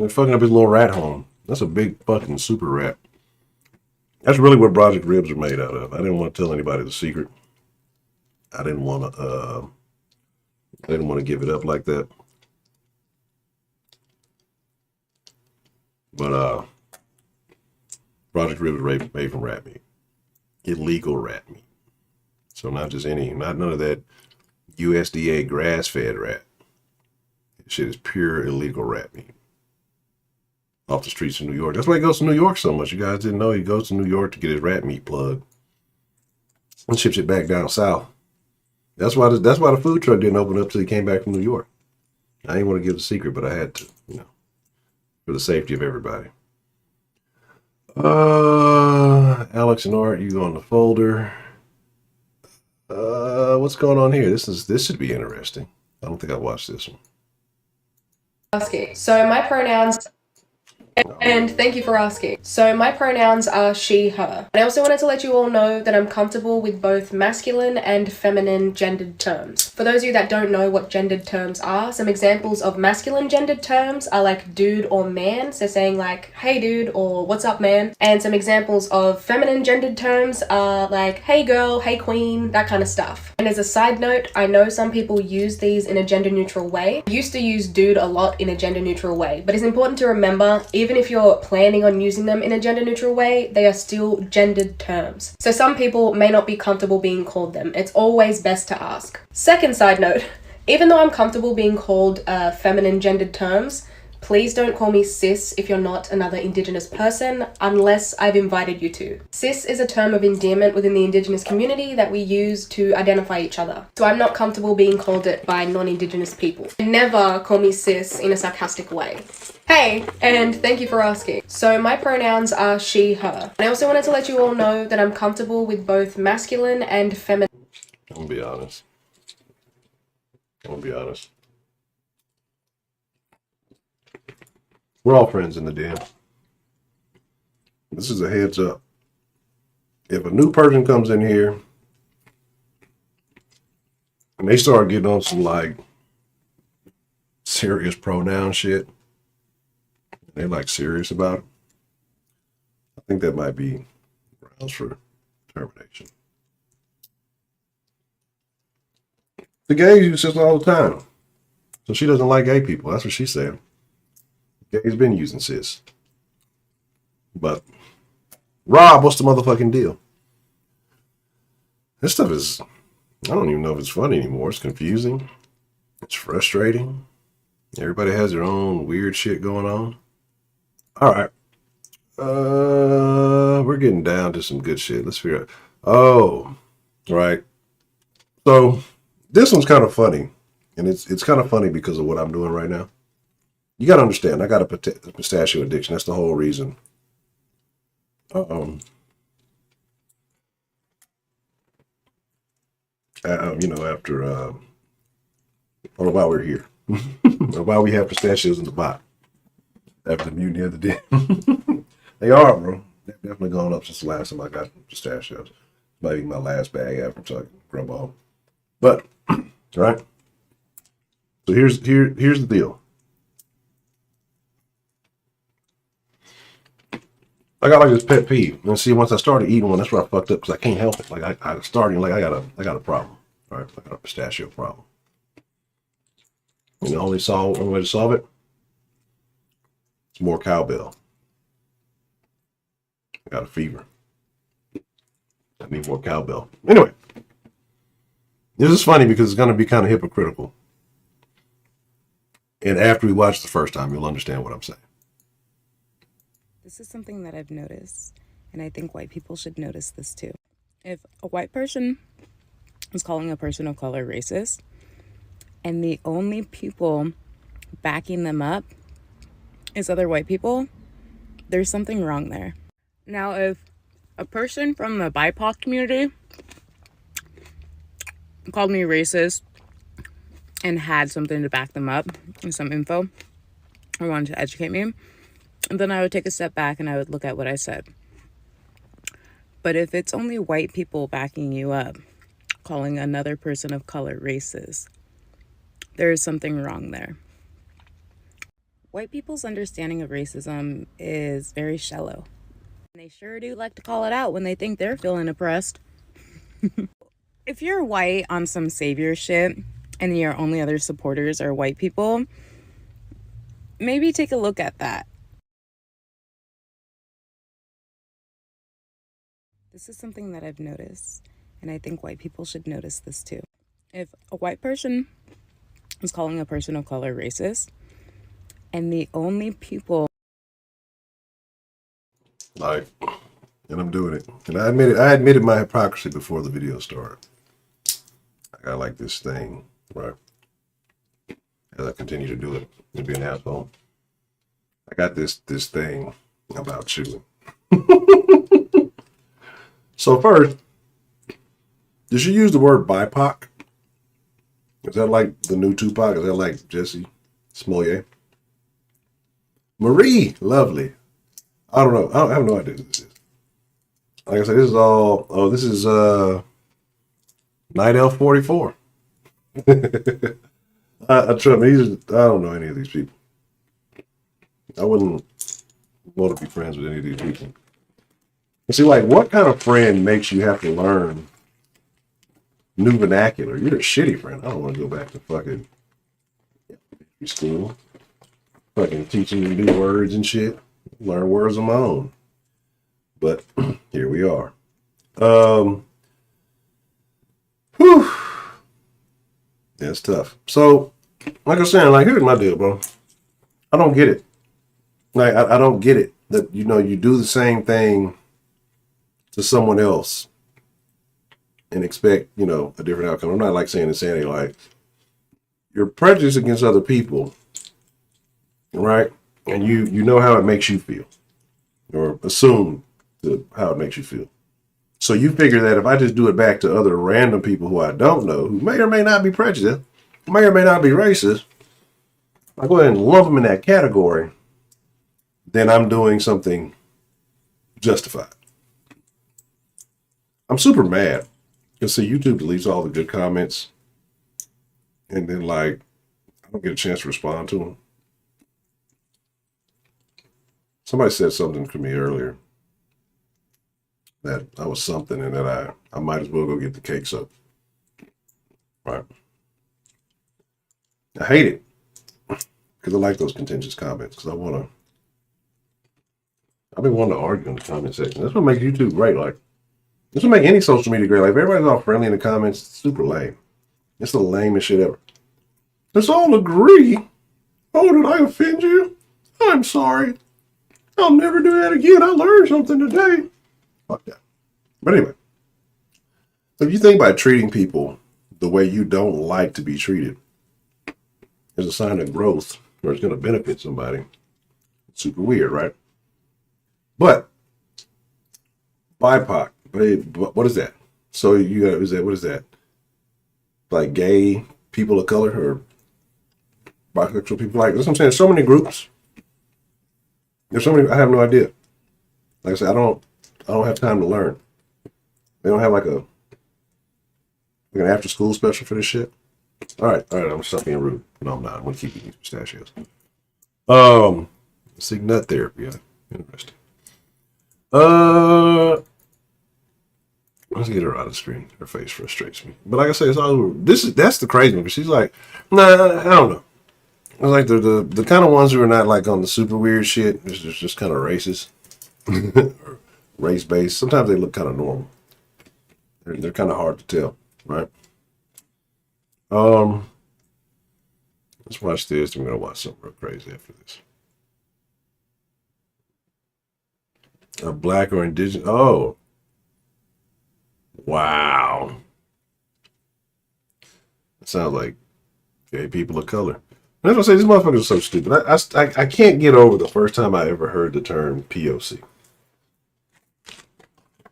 fucking up his little rat home. That's a big fucking super rat. That's really what Project Ribs are made out of. I didn't want to tell anybody the secret. I didn't want to give it up like that. But Project Ribs are made from rat meat. Illegal rat meat. So not just not none of that USDA grass-fed rat. This shit is pure illegal rat meat. Off the streets of New York. That's why he goes to New York so much. You guys didn't know he goes to New York to get his rat meat plug and ships it back down south. That's why the food truck didn't open up till he came back from New York. I didn't want to give the secret, but I had to, for the safety of everybody. Alex and Art, you on the folder. What's going on here? This should be interesting. I don't think I watched this one. Asking. So my pronouns, and thank you for asking. So my pronouns are she, her. And I also wanted to let you all know that I'm comfortable with both masculine and feminine gendered terms. For those of you that don't know what gendered terms are, some examples of masculine gendered terms are like dude or man. So saying like, hey dude, or what's up man. And some examples of feminine gendered terms are like, hey girl, hey queen, that kind of stuff. And as a side note, I know some people use these in a gender neutral way. I used to use dude a lot in a gender neutral way, but it's important to remember, even if you're planning on using them in a gender neutral way, they are still gendered terms. So some people may not be comfortable being called them. It's always best to ask. Second side note, even though I'm comfortable being called feminine gendered terms, please don't call me cis if you're not another Indigenous person, unless I've invited you to. Cis is a term of endearment within the Indigenous community that we use to identify each other. So I'm not comfortable being called it by non-Indigenous people. Never call me cis in a sarcastic way. Hey, and thank you for asking. So my pronouns are she, her. And I also wanted to let you all know that I'm comfortable with both masculine and feminine. I'm gonna be honest. We're all friends in the den. This is a heads up. If a new person comes in here and they start getting on some like serious pronoun shit, they're like serious about it, I think that might be grounds for termination. The gays use this all the time. So she doesn't like gay people. That's what she said. Gays been using cis. But Rob, what's the motherfucking deal? This stuff is, I don't even know if it's funny anymore. It's confusing. It's frustrating. Everybody has their own weird shit going on. All right. We're getting down to some good shit. Let's figure out. Oh, right. So this one's kind of funny. And it's kind of funny because of what I'm doing right now. You got to understand, I got a pistachio addiction. That's the whole reason. After, or while we're here, or while we have pistachios in the pot, after the mutiny of the den. They are, bro. They've definitely gone up since the last time I got pistachios. Maybe my last bag after so I can grub on. But, right? So here's the deal. I got like this pet peeve. And see, once I started eating one, that's where I fucked up because I can't help it. Like I started, like I got a problem. All right, I got a pistachio problem. And the only way to solve it is more cowbell. I got a fever. I need more cowbell. Anyway, this is funny because it's going to be kind of hypocritical. And after we watch the first time, you'll understand what I'm saying. This is something that I've noticed, and I think white people should notice this too. If a white person is calling a person of color racist, and the only people backing them up is other white people, there's something wrong there. Now, if a person from the BIPOC community called me racist and had something to back them up, some info, or wanted to educate me, then I would take a step back and I would look at what I said. But if it's only white people backing you up, calling another person of color racist, there is something wrong there. White people's understanding of racism is very shallow. They sure do like to call it out when they think they're feeling oppressed. If you're white on some savior shit and your only other supporters are white people, maybe take a look at that. This is something that I've noticed, and I think white people should notice this too. If a white person is calling a person of color racist, and the only people Like, and I'm doing it. And I admitted my hypocrisy before the video started. I got like this thing, right? As I continue to do it, to be an asshole. I got this thing about chewing. So first, did she use the word BIPOC? Is that like the new Tupac? Is that like Jesse Smollett? Marie, lovely. I don't know. I have no idea who this is. Like I said, this is all. Oh, this is Night Elf 44. I trust me. I don't know any of these people. I wouldn't want to be friends with any of these people. You see, like, what kind of friend makes you have to learn new vernacular? You're a shitty friend. I don't want to go back to fucking school, fucking teaching you new words and shit. Learn words of my own. But here we are. Whew. Yeah, it's tough. So, like I was saying, like, here's my deal, bro. I don't get it. Like, I don't get it that, you know, you do the same thing to someone else and expect, you know, a different outcome. I'm not like saying insanity, like, you're prejudiced against other people, right? And you know how it makes you feel, or assume how it makes you feel. So you figure that if I just do it back to other random people who I don't know, who may or may not be prejudiced, may or may not be racist, I go ahead and lump them in that category, then I'm doing something justified. I'm super mad because, see, YouTube deletes all the good comments, and then, like, I don't get a chance to respond to them. Somebody said something to me earlier that I was something and that I might as well go get the cakes up. Right. I hate it because I like those contentious comments because I've been wanting to argue in the comment section. That's what makes YouTube great. Like, this will make any social media great. Like, if everybody's all friendly in the comments, it's super lame. It's the lamest shit ever. Let's all agree. Oh, did I offend you? I'm sorry. I'll never do that again. I learned something today. Fuck that. But anyway, so if you think by treating people the way you don't like to be treated is a sign of growth or it's going to benefit somebody, it's super weird, right? But BIPOC, what is that? So you got, what is that? Like gay people of color or bisexual people? Like, that's what I'm saying. So many groups. There's so many, I have no idea. Like I said, I don't have time to learn. They don't have like an after school special for this shit. All right, I'm just being rude. No, I'm not. I'm gonna keep eating pistachios. See, nut therapy, yeah. Interesting. Let's get her out of the screen. Her face frustrates me. But like I say, it's all that's the crazy one, because she's like, nah, I don't know. It's like the kind of ones who are not like on the super weird shit. It's just kind of racist. Or race-based. Sometimes they look kind of normal. They're kind of hard to tell, right? Let's watch this. I'm gonna watch something real crazy after this. A black or indigenous. Oh, wow. It sounds like gay people of color. And that's what I say. These motherfuckers are so stupid. I can't get over the first time I ever heard the term POC.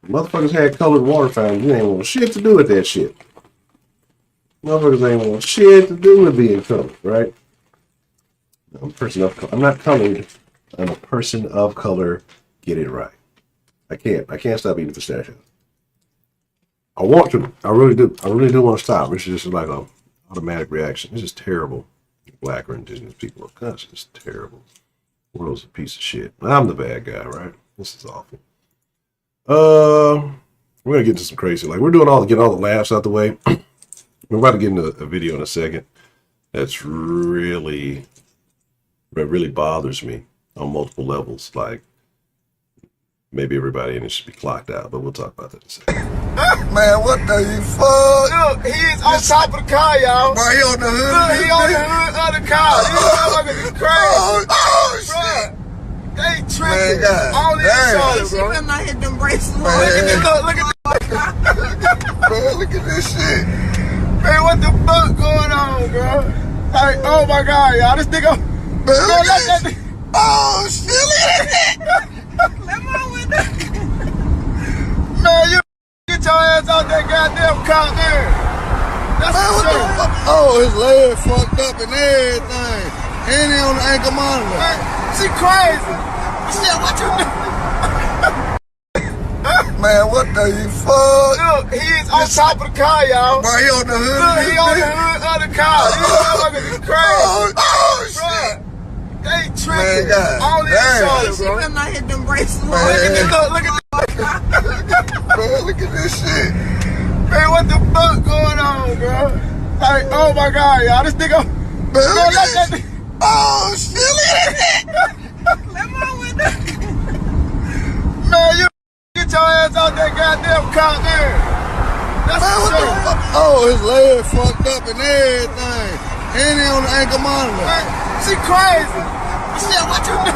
Motherfuckers had colored water fountains. You ain't want shit to do with that shit. Motherfuckers ain't want shit to do with being colored, right? I'm a person of color. I'm not colored. I'm a person of color. Get it right. I can't stop eating pistachios. I want to. I really do. I really do want to stop. It's just like an automatic reaction. It's just terrible. Black or indigenous people. Gosh, it's terrible. The world's a piece of shit. I'm the bad guy, right? This is awful. We're gonna get into some crazy. Like we're doing getting all the laughs out the way. We're about to get into a video in a second. That really bothers me on multiple levels. Like maybe everybody in it should be clocked out, but we'll talk about that in a second. Man, what the fuck? Look, he's on top of the car, y'all. Bro, he on the hood. Look, he on the hood of the car. These motherfuckers is crazy. Oh shit. They tripping. Only in Charlotte, bro. She not hit them bracelets. Look at this. Look at this. Man, look at this shit. Man, what the fuck going on, bro? Like, oh my God, y'all. This nigga. Man, look at that. Oh shit. Let my window. Man, you get your ass out that goddamn car there. That's man, what the oh, his leg fucked up and everything. And he on the ankle monitor. Man, she crazy. Shit, what you do? Man, what the fuck? Look, he's on top of the car, y'all. Bro, he on the hood. Look, he on the hood of the car. These motherfuckers is crazy. Oh shit. They tripping. Only in Charlotte, bro. She not hit them bracelets. Look at this. Look at this. Man, look at this shit. Man, what the fuck going on, bro? Like, oh my God, y'all. This nigga. Man, look at that. Oh shit. Let my window. Man, you get your ass out that goddamn car there. That's man, what the fuck? Oh, his leg fucked up and everything. And he on the ankle monitor. Man, she crazy. Shit, what you do?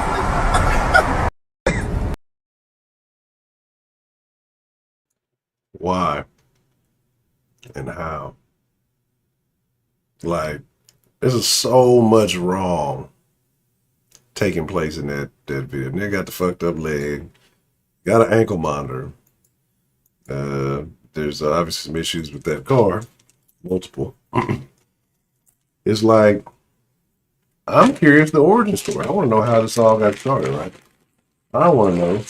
Why and how? Like, there's so much wrong taking place in that video. Nigga got the fucked up leg, got an ankle monitor. There's obviously some issues with that car, multiple. It's like, I'm curious the origin story. I want to know how this all got started, right? I want to know.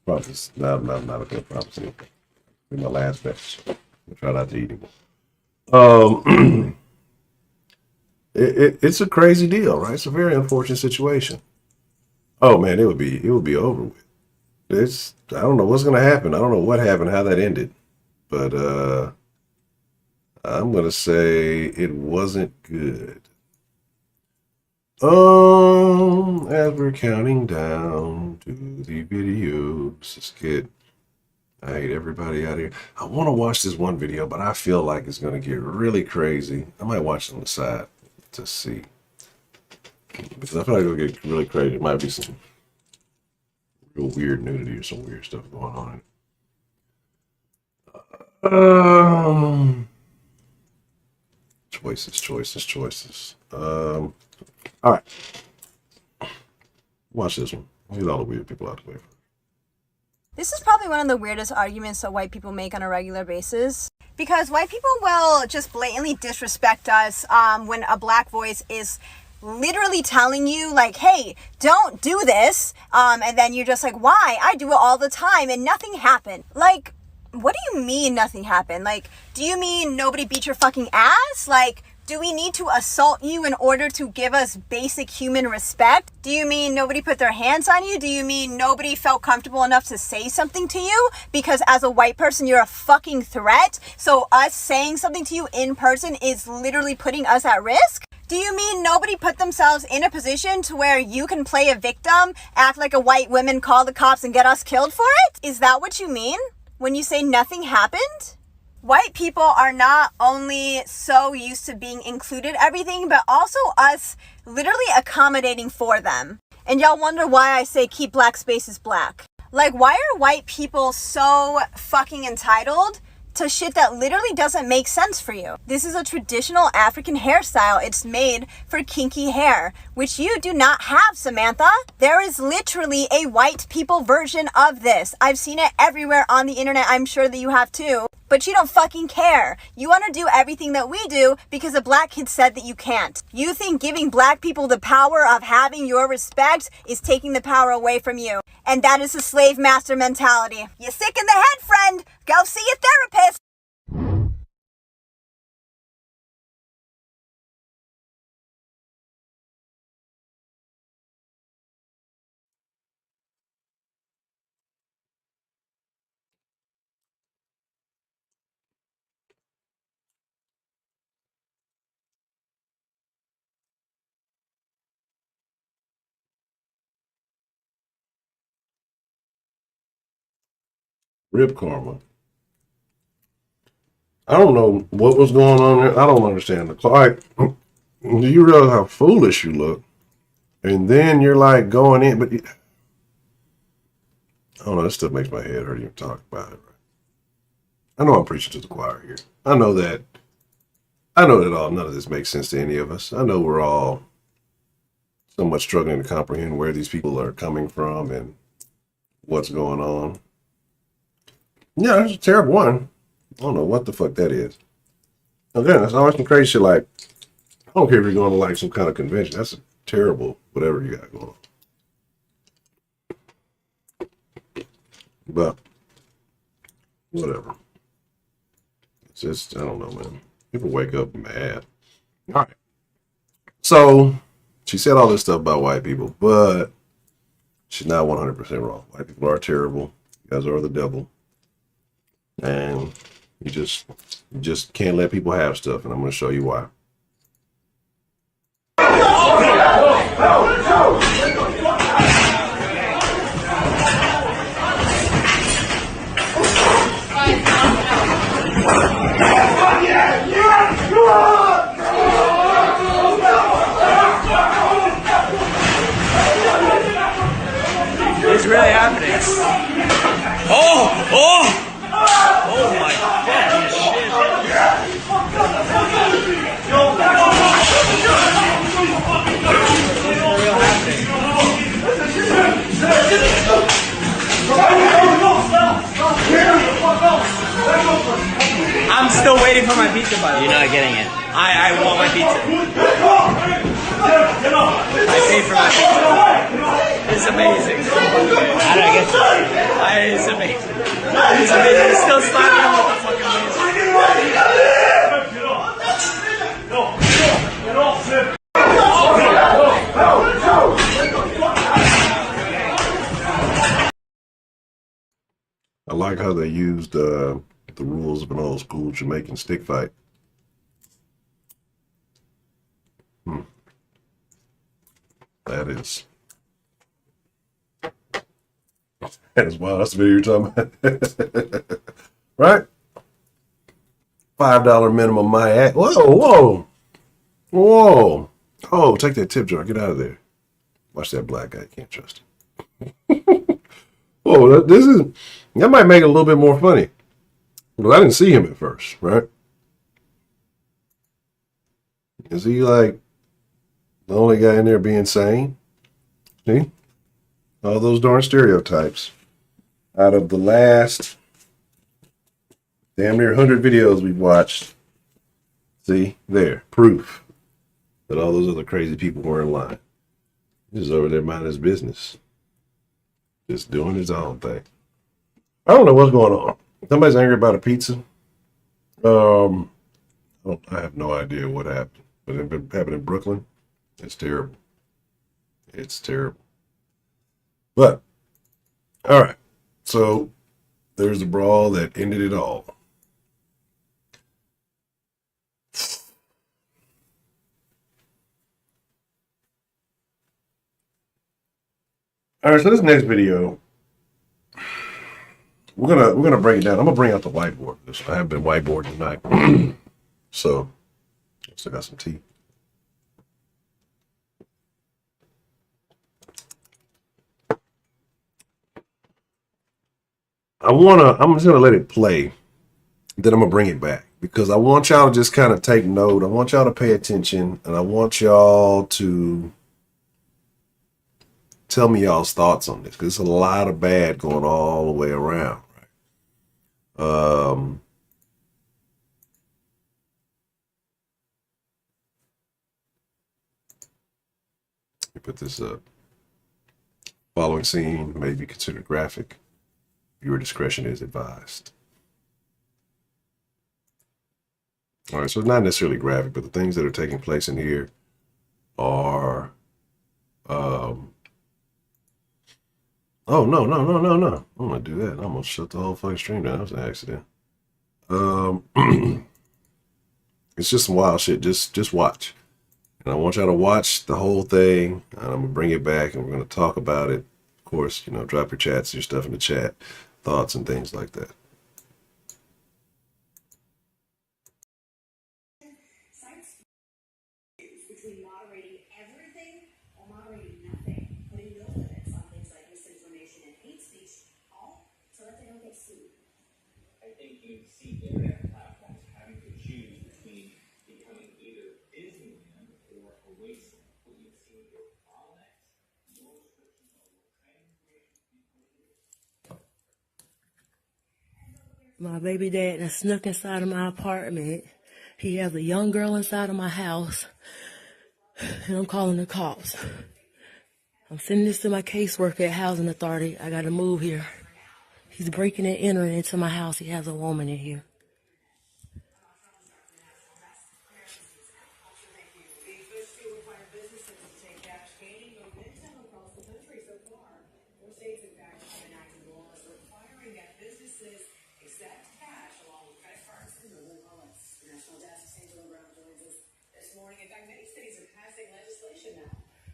Probably not a good prophecy. In my last batch, I try not to eat anymore. It's a crazy deal, right? It's a very unfortunate situation. Oh man, it would be over with. I don't know what's gonna happen. I don't know what happened, how that ended, but I'm gonna say it wasn't good. As we're counting down to the videos, let's get. I hate everybody out here. I want to watch this one video, but I feel like it's gonna get really crazy. I might watch it on the side to see, because I feel like it'll get really crazy. It might be some real weird nudity or some weird stuff going on. Choices. All right. Watch this one. Get all the weird people out the way. This is probably one of the weirdest arguments that white people make on a regular basis. Because white people will just blatantly disrespect us when a black voice is literally telling you, like, hey, don't do this. And then you're just like, why? I do it all the time and nothing happened. Like, what do you mean nothing happened? Like, do you mean nobody beat your fucking ass? Like, do we need to assault you in order to give us basic human respect? Do you mean nobody put their hands on you? Do you mean nobody felt comfortable enough to say something to you? Because as a white person, you're a fucking threat. So us saying something to you in person is literally putting us at risk? Do you mean nobody put themselves in a position to where you can play a victim, act like a white woman, call the cops, and get us killed for it? Is that what you mean when you say nothing happened? White people are not only so used to being included everything, but also us literally accommodating for them. And y'all wonder why I say keep black spaces black. Like, why are white people so fucking entitled to shit that literally doesn't make sense for you? This is a traditional African hairstyle. It's made for kinky hair, which you do not have, Samantha. There is literally a white people version of this. I've seen it everywhere on the internet. I'm sure that you have too. But you don't fucking care. You want to do everything that we do because a black kid said that you can't. You think giving black people the power of having your respect is taking the power away from you. And that is a slave master mentality. You're sick in the head, friend. Go see a therapist. Rib karma. I don't know what was going on there. I don't understand the like. Do you realize how foolish you look? And then you're like going in, but I don't know. This stuff makes my head hurt even talk about it. Right? I know I'm preaching to the choir here. I know that all none of this makes sense to any of us. I know we're all somewhat struggling to comprehend where these people are coming from and what's going on. Yeah, it's a terrible one. I don't know what the fuck that is. Again, that's always some crazy shit like, I don't care if you're going to like some kind of convention. That's a terrible whatever you got going on. But whatever. It's just, I don't know, man. People wake up mad. All right. So she said all this stuff about white people, but she's not 100% wrong. White people are terrible. You guys are the devil. And you just can't let people have stuff, and I'm going to show you why. It's really happening. Oh my fucking shit. I'm still waiting for my pizza, by the way. You're not getting it. I want my pizza. I paid for my pizza. It's amazing. How did I get this? It's amazing. It's amazing. It's still slapping on the fucking I like how they used the rules of an old school Jamaican stick fight. That is wild. That's the video you're talking about. Right? $5 minimum my ass. Whoa. Oh, take that tip jar. Get out of there. Watch that black guy. Can't trust him. Whoa, that might make it a little bit more funny. But I didn't see him at first, right? Is he like the only guy in there being sane? See? All those darn stereotypes. Out of the last damn near 100 videos we've watched, see, there, proof that all those other crazy people were in line. He's over there minding his business. Just doing his own thing. I don't know what's going on. Somebody's angry about a pizza. I have no idea what happened. But it happened in Brooklyn. It's terrible. It's terrible. But, all right. So, there's the brawl that ended it all. All right, so this next video, we're gonna break it down. I'm gonna bring out the whiteboard. I have been whiteboarding tonight, so I still got some tea. I'm just gonna let it play. Then I'm gonna bring it back because I want y'all to just kind of take note. I want y'all to pay attention, and I want y'all to tell me y'all's thoughts on this because there's a lot of bad going all the way around. Right? Let me put this up. Following scene may be considered graphic. Your discretion is advised. All right, so it's not necessarily graphic, but the things that are taking place in here are oh, no. I'm gonna do that. I'm gonna shut the whole fucking stream down. That was an accident. It's just some wild shit. Just watch. And I want y'all to watch the whole thing. And I'm gonna bring it back and we're gonna talk about it. Of course, drop your chats, your stuff in the chat. thoughts and things like that. Between moderating everything or moderating nothing, putting no limits on things like misinformation and hate speech, all so that they don't get sued. I think you see internet platforms having to choose between becoming either Disneyland or a wasteland. What you've seen here with bottlenecks, no restrictions on what kind of information people hear. My baby dad done snuck inside of my apartment. He has a young girl inside of my house. And I'm calling the cops. I'm sending this to my caseworker at Housing Authority. I gotta move here. He's breaking and entering into my house. He has a woman in here.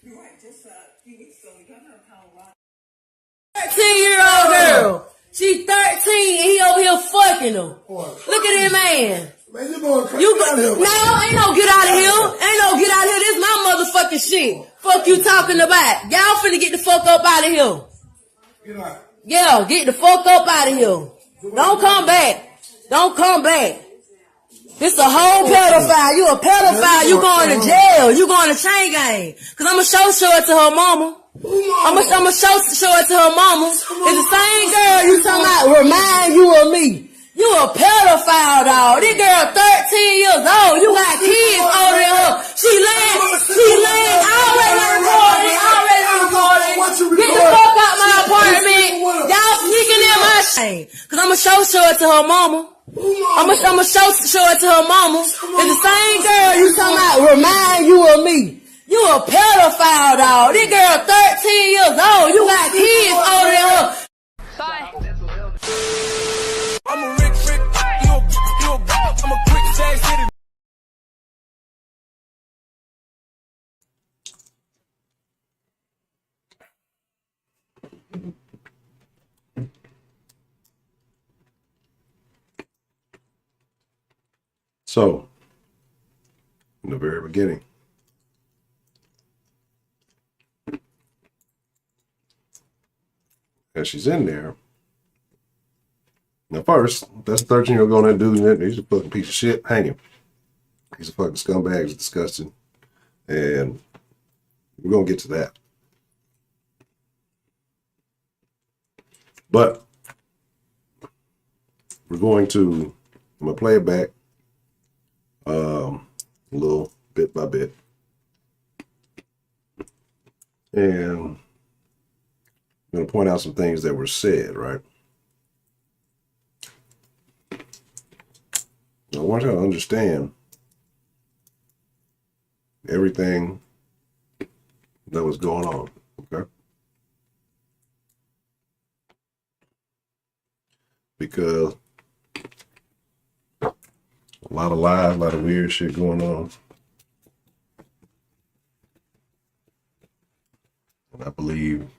You're right, just a few weeks ago, the governor of Colorado. 13-year-old girl. She 13 and he over here fucking her. Look at that man. Man, you going crazy out here. No, ain't no get out of here. Ain't no get out of here. This my motherfucking shit. Fuck you talking about. Y'all finna get the fuck up out of here. Get out. Yeah, get the fuck up out of here. Don't come back. Don't come back. This a whole pedophile. You a pedophile. You going to jail. You going to chain gang. Cause I'ma show it to her mama. I'ma show it to her mama. It's the same girl you talking about remind you of me. You a pedophile, dog. This girl 13 years old. You got kids older than her. She laying already recording. Get the fuck out my apartment. Y'all sneaking in my shame. Cause I'ma show it to her mama. I'ma show it to her mama. It's the same girl you talking about remind you of me. You a pedophile, dog. This girl 13 years old. You got kids older than her. Bye. I'm a Rick, I'm a quick Jack City. So, in the very beginning, as she's in there, now first, that's a 13-year-old going there and doing it. He's a fucking piece of shit. Hang him. He's a fucking scumbag. He's disgusting. And we're going to get to that. But I'm going to play it back a little bit by bit. And I'm going to point out some things that were said, right? I want you to understand everything that was going on, okay? Because a lot of lies, a lot of weird shit going on. And I believe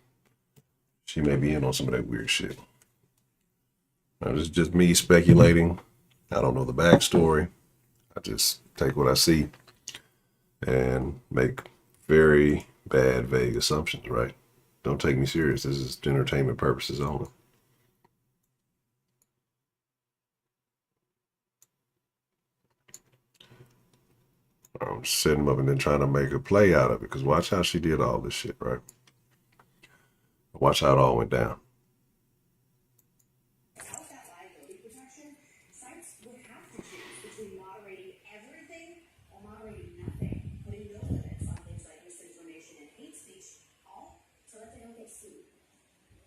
she may be in on some of that weird shit. Now, this is just me speculating. I don't know the backstory. I just take what I see and make very bad, vague assumptions, right? Don't take me serious. This is entertainment purposes only. I'm setting them up and then trying to make a play out of it, because watch how she did all this shit, right? Watch how it all went down.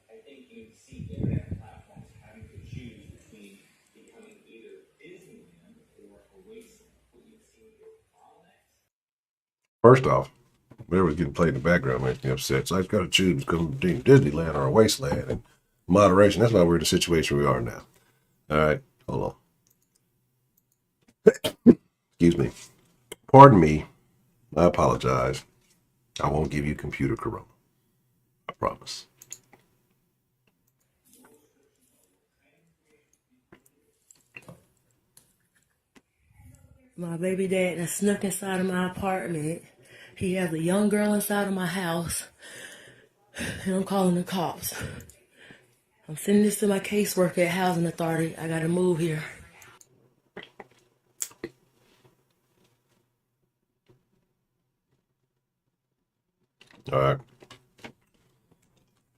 I think you see internet platforms having to choose between becoming either Disneyland or a wasteland. What you've seen here with bottlenecks. First off, whatever's getting played in the background makes me upset. So I've got to choose between Disneyland or a wasteland. And moderation, that's why we're in the situation we are now. All right, hold on. Excuse me. Pardon me. I apologize. I won't give you computer corona. I promise. My baby dad that snuck inside of my apartment. He has a young girl inside of my house. And I'm calling the cops. I'm sending this to my caseworker at Housing Authority. I gotta move here. All right.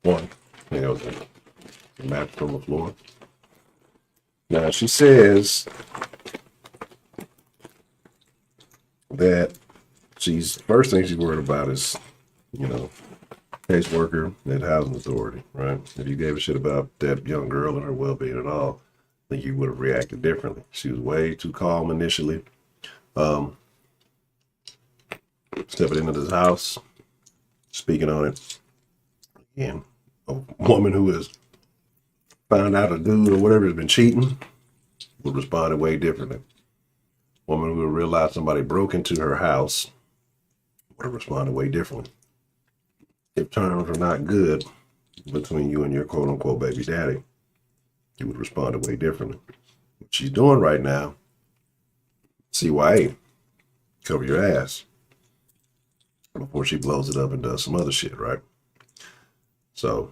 One. There was a map on the floor. Now she says that first thing she's worried about is, caseworker at Housing Authority, right? If you gave a shit about that young girl and her well-being at all, I think you would have reacted differently. She was way too calm initially. Stepping into this house, speaking on it. Again, a woman who has found out a dude or whatever has been cheating would respond way differently. Woman who would realize somebody broke into her house would have responded way differently. If terms are not good between you and your quote-unquote baby daddy, you would respond way differently. What she's doing right now, CYA, cover your ass before she blows it up and does some other shit, right? So,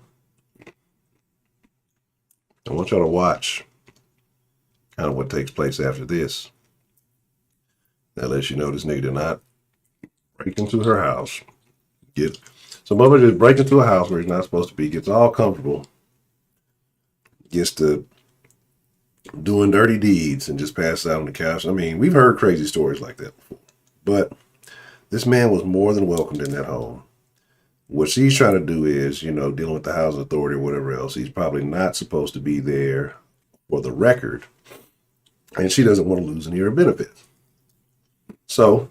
I want y'all to watch kind of what takes place after this. That lets you know this nigga did not break into her house. Some of it just break into a house where he's not supposed to be, gets all comfortable, gets to doing dirty deeds and just passes out on the couch. I mean, we've heard crazy stories like that before. But this man was more than welcomed in that home. What she's trying to do is, dealing with the housing authority or whatever else. He's probably not supposed to be there for the record. And she doesn't want to lose any of her benefits. So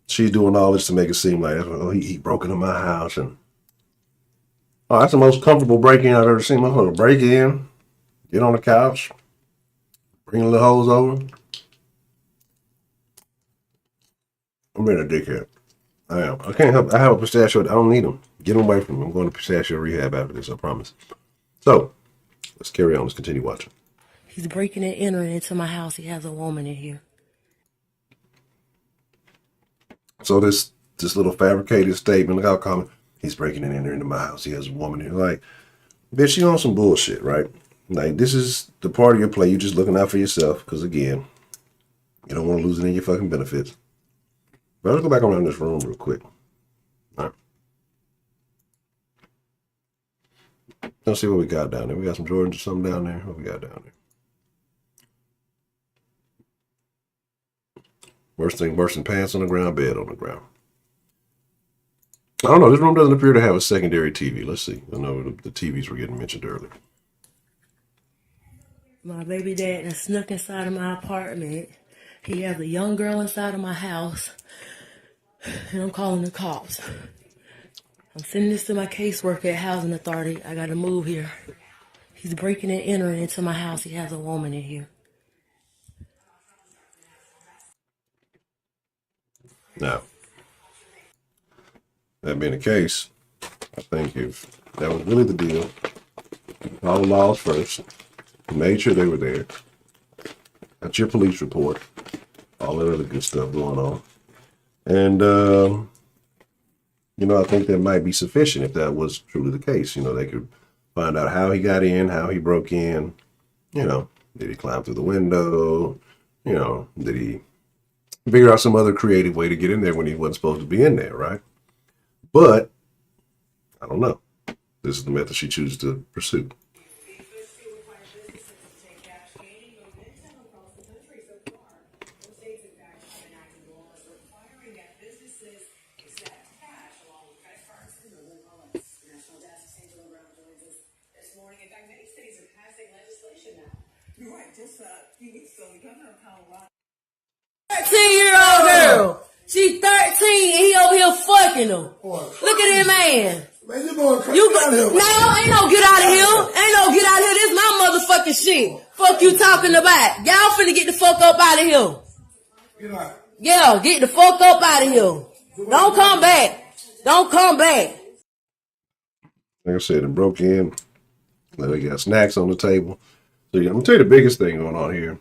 she's doing all this to make it seem like, he broke into my house. And that's the most comfortable break-in I've ever seen. I'm going to break in, get on the couch, bring the little hose over. I'm being a dickhead. I am. I can't help. I have a pistachio. I don't need them. Get them away from me. I'm going to pistachio rehab after this, I promise. So, let's carry on. Let's continue watching. He's breaking and entering into my house. He has a woman in here. So this little fabricated statement, look how common. He's breaking and entering into my house. He has a woman in here. Like, bitch, you on some bullshit, right? Like, this is the part of your play. You're just looking out for yourself. Because, again, you don't want to lose any of your fucking benefits. But let's go back around this room real quick. All right. Let's see what we got down there. We got some Jordans or something down there. What we got down there? Worst thing worse than pants on the ground, bed on the ground. I don't know. This room doesn't appear to have a secondary TV. Let's see. I know the TVs were getting mentioned earlier. My baby dad that snuck inside of my apartment. He has a young girl inside of my house. And I'm calling the cops. I'm sending this to my caseworker at Housing Authority. I gotta move here. He's breaking and entering into my house. He has a woman in here. Now, that being the case, I think if that was really the deal, all the laws first, made sure they were there, got your police report, all that other good stuff going on. And, I think that might be sufficient if that was truly the case. They could find out how he got in, how he broke in, did he climb through the window, did he figure out some other creative way to get in there when he wasn't supposed to be in there, right? But, I don't know. This is the method she chooses to pursue. You're right. Just a few weeks ago, the governor of Colorado. 13-year-old girl. She 13 and he over here fucking her. Look at that man. Man, you going crazy. No, ain't no get out of here. Ain't no get out of here. This my motherfucking shit. Fuck you talking about. Y'all finna get the fuck up out of here. Get out. Yeah, get the fuck up out of here. Don't come back. Don't come back. Like I said, it broke in. They got snacks on the table. So I'm gonna tell you the biggest thing going on here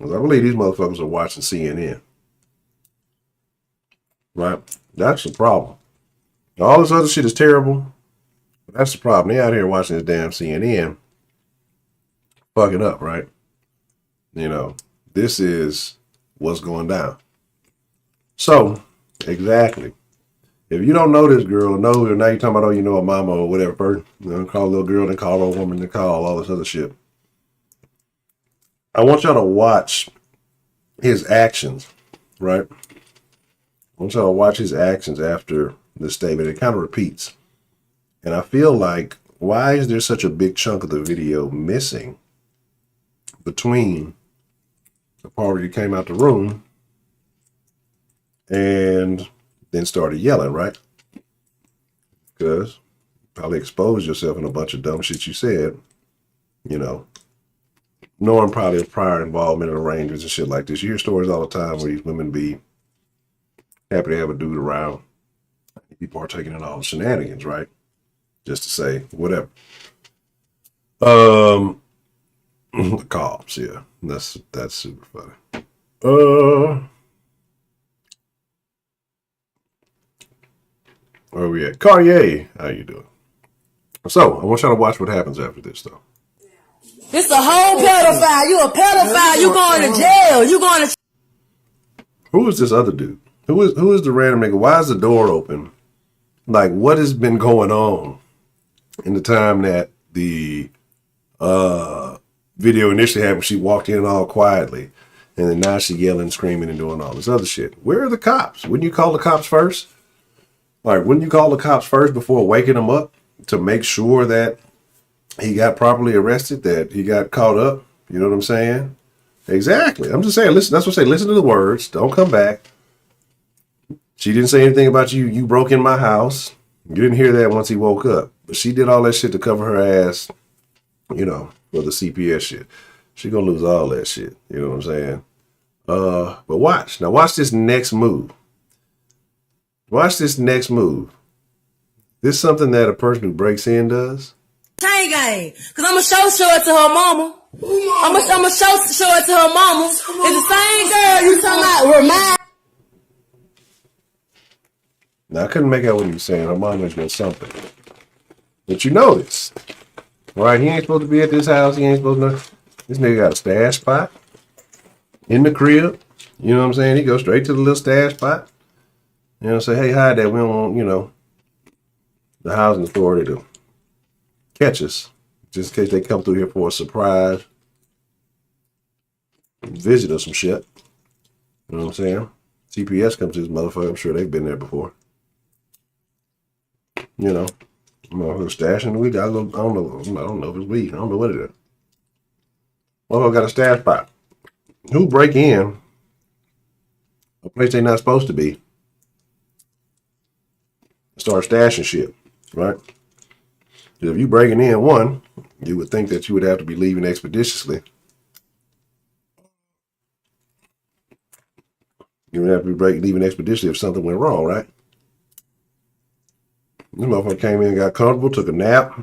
Because I believe these motherfuckers are watching CNN. Right? That's the problem. All this other shit is terrible. But that's the problem. They out here watching this damn CNN. Fucking up, right? You know, this is what's going down. So, exactly. If you don't know this girl or know her, now you're talking about, oh, you know a mama or whatever person. You know, call a little girl, then call a woman, then call all this other shit. I want y'all to watch his actions, right? I want y'all to watch his actions after this statement. It kind of repeats. And I feel like, why is there such a big chunk of the video missing between the part where you came out the room and then started yelling, right? Because probably exposed yourself in a bunch of dumb shit you said, you know, knowing probably of prior involvement in arrangements and shit like this. You hear stories all the time where these women be happy to have a dude around, be partaking in all the shenanigans, right? Just to say whatever. The cops, yeah, that's super funny. Where are we at? Kanye, how you doing? So I want y'all to watch what happens after this, though. This a whole pedophile. You a pedophile. You going to jail. You going to. Who is this other dude? Who is the random nigga? Why is the door open? Like, what has been going on in the time that the video initially happened? She walked in all quietly, and then now she yelling, screaming, and doing all this other shit. Where are the cops? Wouldn't you call the cops first? Like, wouldn't you call the cops first before waking him up to make sure that he got properly arrested, that he got caught up? You know what I'm saying? Exactly. I'm just saying, listen, that's what I say. Listen to the words. Don't come back. She didn't say anything about you. You broke in my house. You didn't hear that once he woke up. But she did all that shit to cover her ass, you know, for the CPS shit. She gonna lose all that shit. You know what I'm saying? But watch. Now watch this next move. Watch this next move. This is something that a person who breaks in does. Chain gang. Cause I'ma show it to her mama. I'ma show it to her mama. It's the same girl you talking about. Remind. Now I couldn't make out what he was saying. Her mama was doing something. But you know this. Right? He ain't supposed to be at this house. He ain't supposed to know. This nigga got a stash spot in the crib. You know what I'm saying? He goes straight to the little stash spot. You know, say, hey, hide that. We don't want, you know, the housing authority to catch us. Just in case they come through here for a surprise visit or some shit. You know what I'm saying? CPS comes to this motherfucker. I'm sure they've been there before. You know, motherfucker stashing the weed. I don't know if it's weed. I don't know what it is. Motherfucker got a stash spot. Who break in a place they not supposed to be? Start stashing shit, right? If you breaking in one, you would think that you would have to be leaving expeditiously. You would have to be leaving expeditiously if something went wrong, right? This motherfucker came in and got comfortable, took a nap.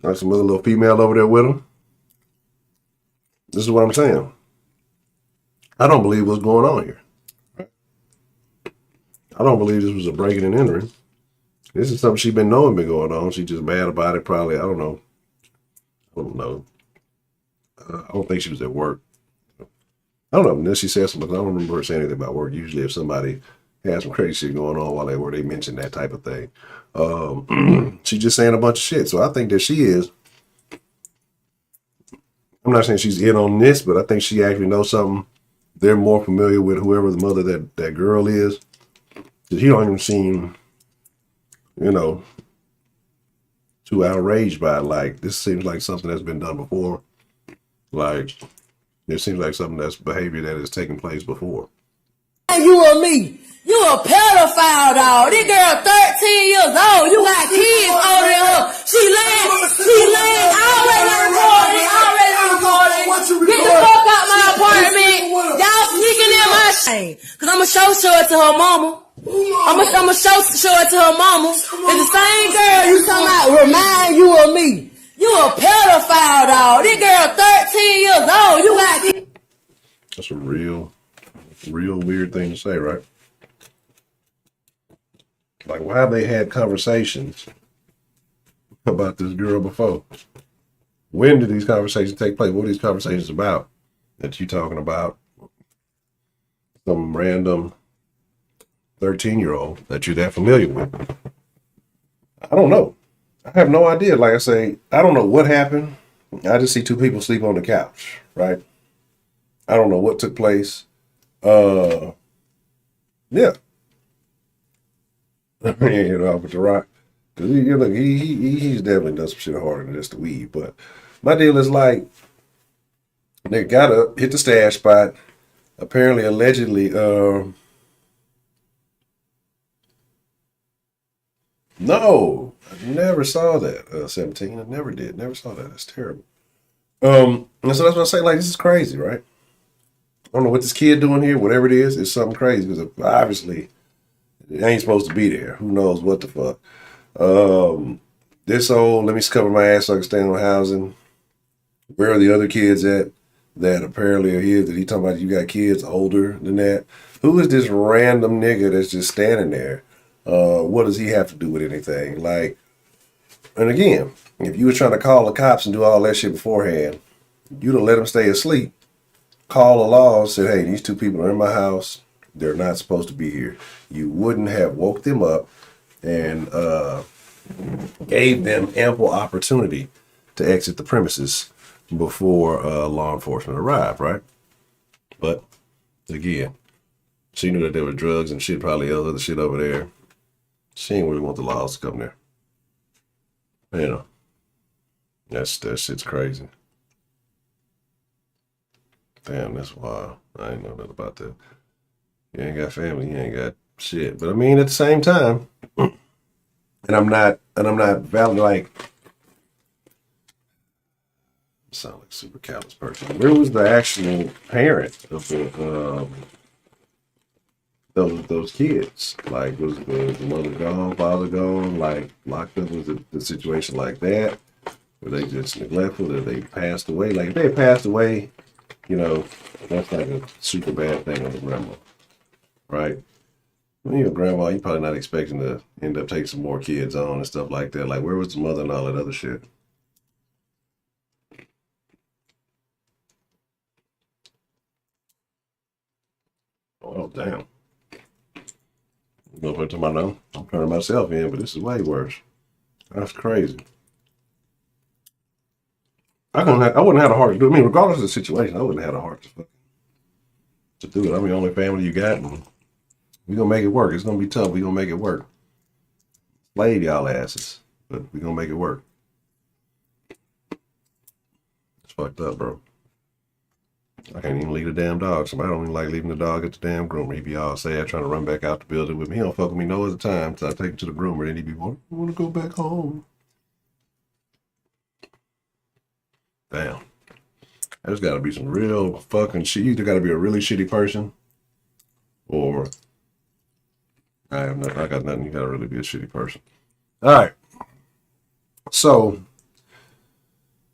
Got some other little female over there with him. This is what I'm saying. I don't believe what's going on here. I don't believe this was a breaking and entering. This is something she's been knowing been going on. She's just mad about it, probably. I don't know. I don't think she was at work. I don't know. And then she said something. I don't remember her saying anything about work. Usually if somebody has some crazy shit going on while they were, they mention that type of thing. She's just saying a bunch of shit. So I think that she is. I'm not saying she's in on this, but I think she actually knows something. They're more familiar with whoever the mother that girl is. He don't even seem, you know, too outraged by it. Like, this seems like something that's been done before. Like, it seems like something that's behavior that has taken place before. You or me. You a pedophile, dog. This girl 13 years old. You got kids older than her. She laying, already recording. Get the fuck out my apartment. Y'all sneaking in my shit. Cause I'ma show it to her mama. I'ma show it to her mama. It's the same girl you talking about. Remind you of me. You a pedophile, dog. This girl 13 years old. You got. That's a real weird thing to say, right? Like, why have they had conversations about this girl before? When did these conversations take place? What are these conversations about that you talking about? Some random 13-year-old that you're that familiar with. I don't know. I have no idea. Like I say, I don't know what happened. I just see two people sleep on the couch, right? I don't know what took place. Yeah. I mean, you know, with the rock. Because he's definitely done some shit harder than just the weed. But my deal is like, they got up, hit the stash spot. Apparently, allegedly, no, I never saw that. 17, I never did. Never saw that. That's terrible. And so that's what I say. Like, this is crazy, right? I don't know what this kid doing here. Whatever it is, it's something crazy because obviously it ain't supposed to be there. Who knows what the fuck? This old, let me cover my ass so I can stand on housing. Where are the other kids at that apparently are here? That he talking about you got kids older than that? Who is this random nigga that's just standing there? What does he have to do with anything? Like, and again, if you were trying to call the cops and do all that shit beforehand, you'd have let them stay asleep. Call the law and said, hey, these two people are in my house. They're not supposed to be here. You wouldn't have woke them up and gave them ample opportunity to exit the premises before law enforcement arrived, right? But again, she knew that there were drugs and shit, probably other shit over there. She didn't really want the laws to come there. You know, that shit's crazy. Damn, that's wild. I ain't know nothing about that. You ain't got family, you ain't got shit. But I mean, at the same time, and I'm not valid, like, I sound like a super callous person. Where was the actual parent of the those kids? Like, was the mother gone, father gone, like locked up? Was it the situation like that? Were they just neglectful? Did they passed away? Like, if they passed away, you know, that's like a super bad thing on the grandma, right? When you're a grandma, you're probably not expecting to end up taking some more kids on and stuff like that. Like, where was the mother and all that other shit? Oh, damn. Go into my nose. I'm turning myself in, but this is way worse. That's crazy. I wouldn't have a heart to do it. I mean, regardless of the situation, I wouldn't have a heart to do it. I'm the only family you got, and we're going to make it work. It's going to be tough. We're going to make it work. Slave y'all asses, but we're going to make it work. It's fucked up, bro. I can't even leave the damn dog. Somebody don't even like leaving the dog at the damn groomer. He be all sad trying to run back out the building with me. He don't fuck with me no other time. So I take him to the groomer, then he be want to go back home. Damn. There's got to be some real fucking shit. You either got to be a really shitty person, or I got nothing. You got to really be a shitty person. All right. So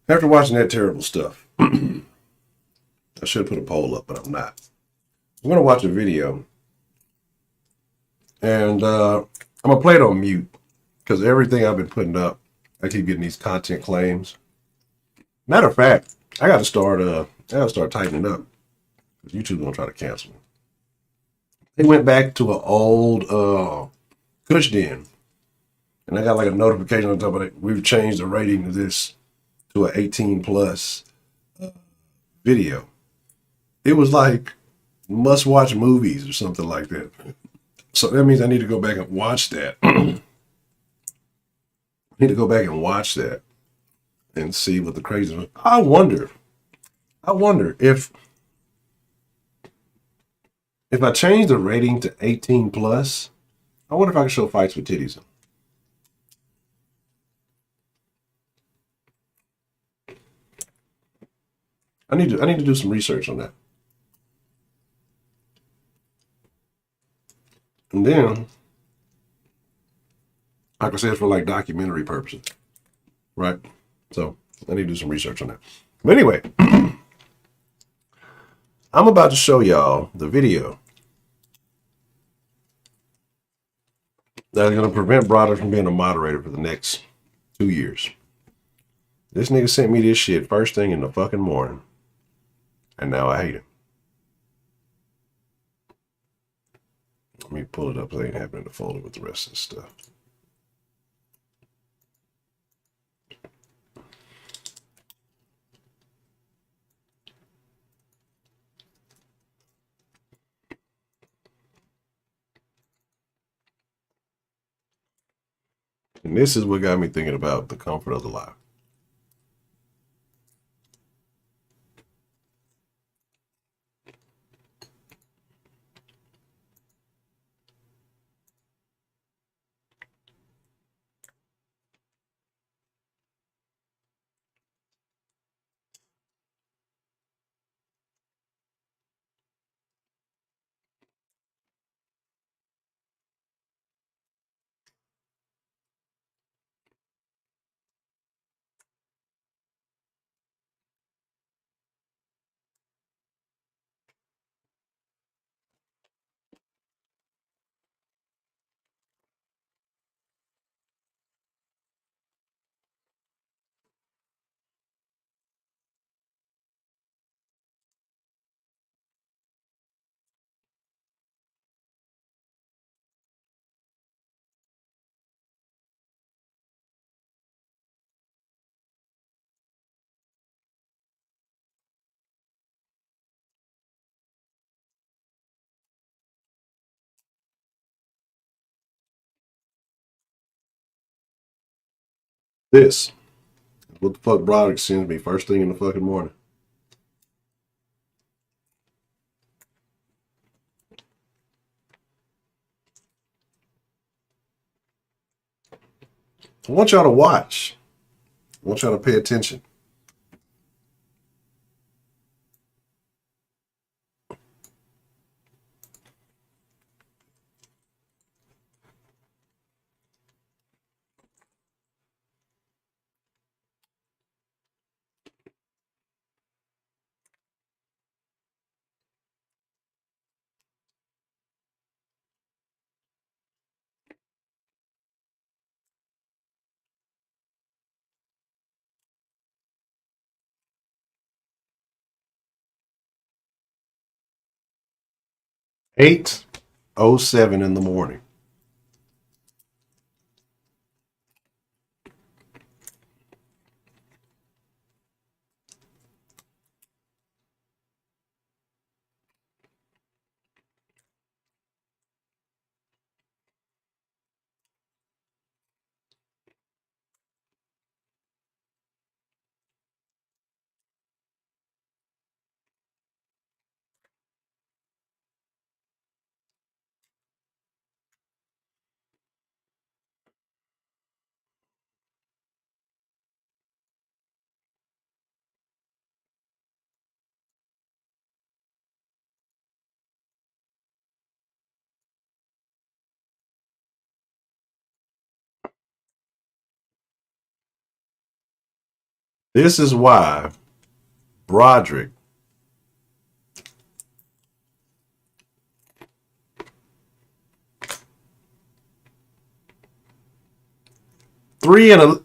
after watching that terrible stuff, I should put a poll up, but I'm not. I'm going to watch a video, and I'm going to play it on mute because everything I've been putting up, I keep getting these content claims. Matter of fact, I got to start tightening up because YouTube going to try to cancel me. They went back to an old Kush Den, and I got like a notification on top of it. We've changed the rating of this to an 18 plus video. It was like must watch movies or something like that. So that means I need to go back and watch that. I need to go back and watch that and see what the crazy was. I wonder if I change the rating to 18 plus, I wonder if I can show fights with titties in. I need to do some research on that. And then, like I said, for like documentary purposes, right? So I need to do some research on that. But anyway, I'm I'm about to show y'all the video that's going to prevent Broderick from being a moderator for the next 2 years. This nigga sent me this shit first thing in the fucking morning. And now I hate him. Let me pull it up so they ain't happening to folder with the rest of this stuff. And this is what got me thinking about the comfort of the life. This. What the fuck Broderick sends me first thing in the fucking morning. I want y'all to watch. I want y'all to pay attention. Eight 07 in the morning. This is why Broderick I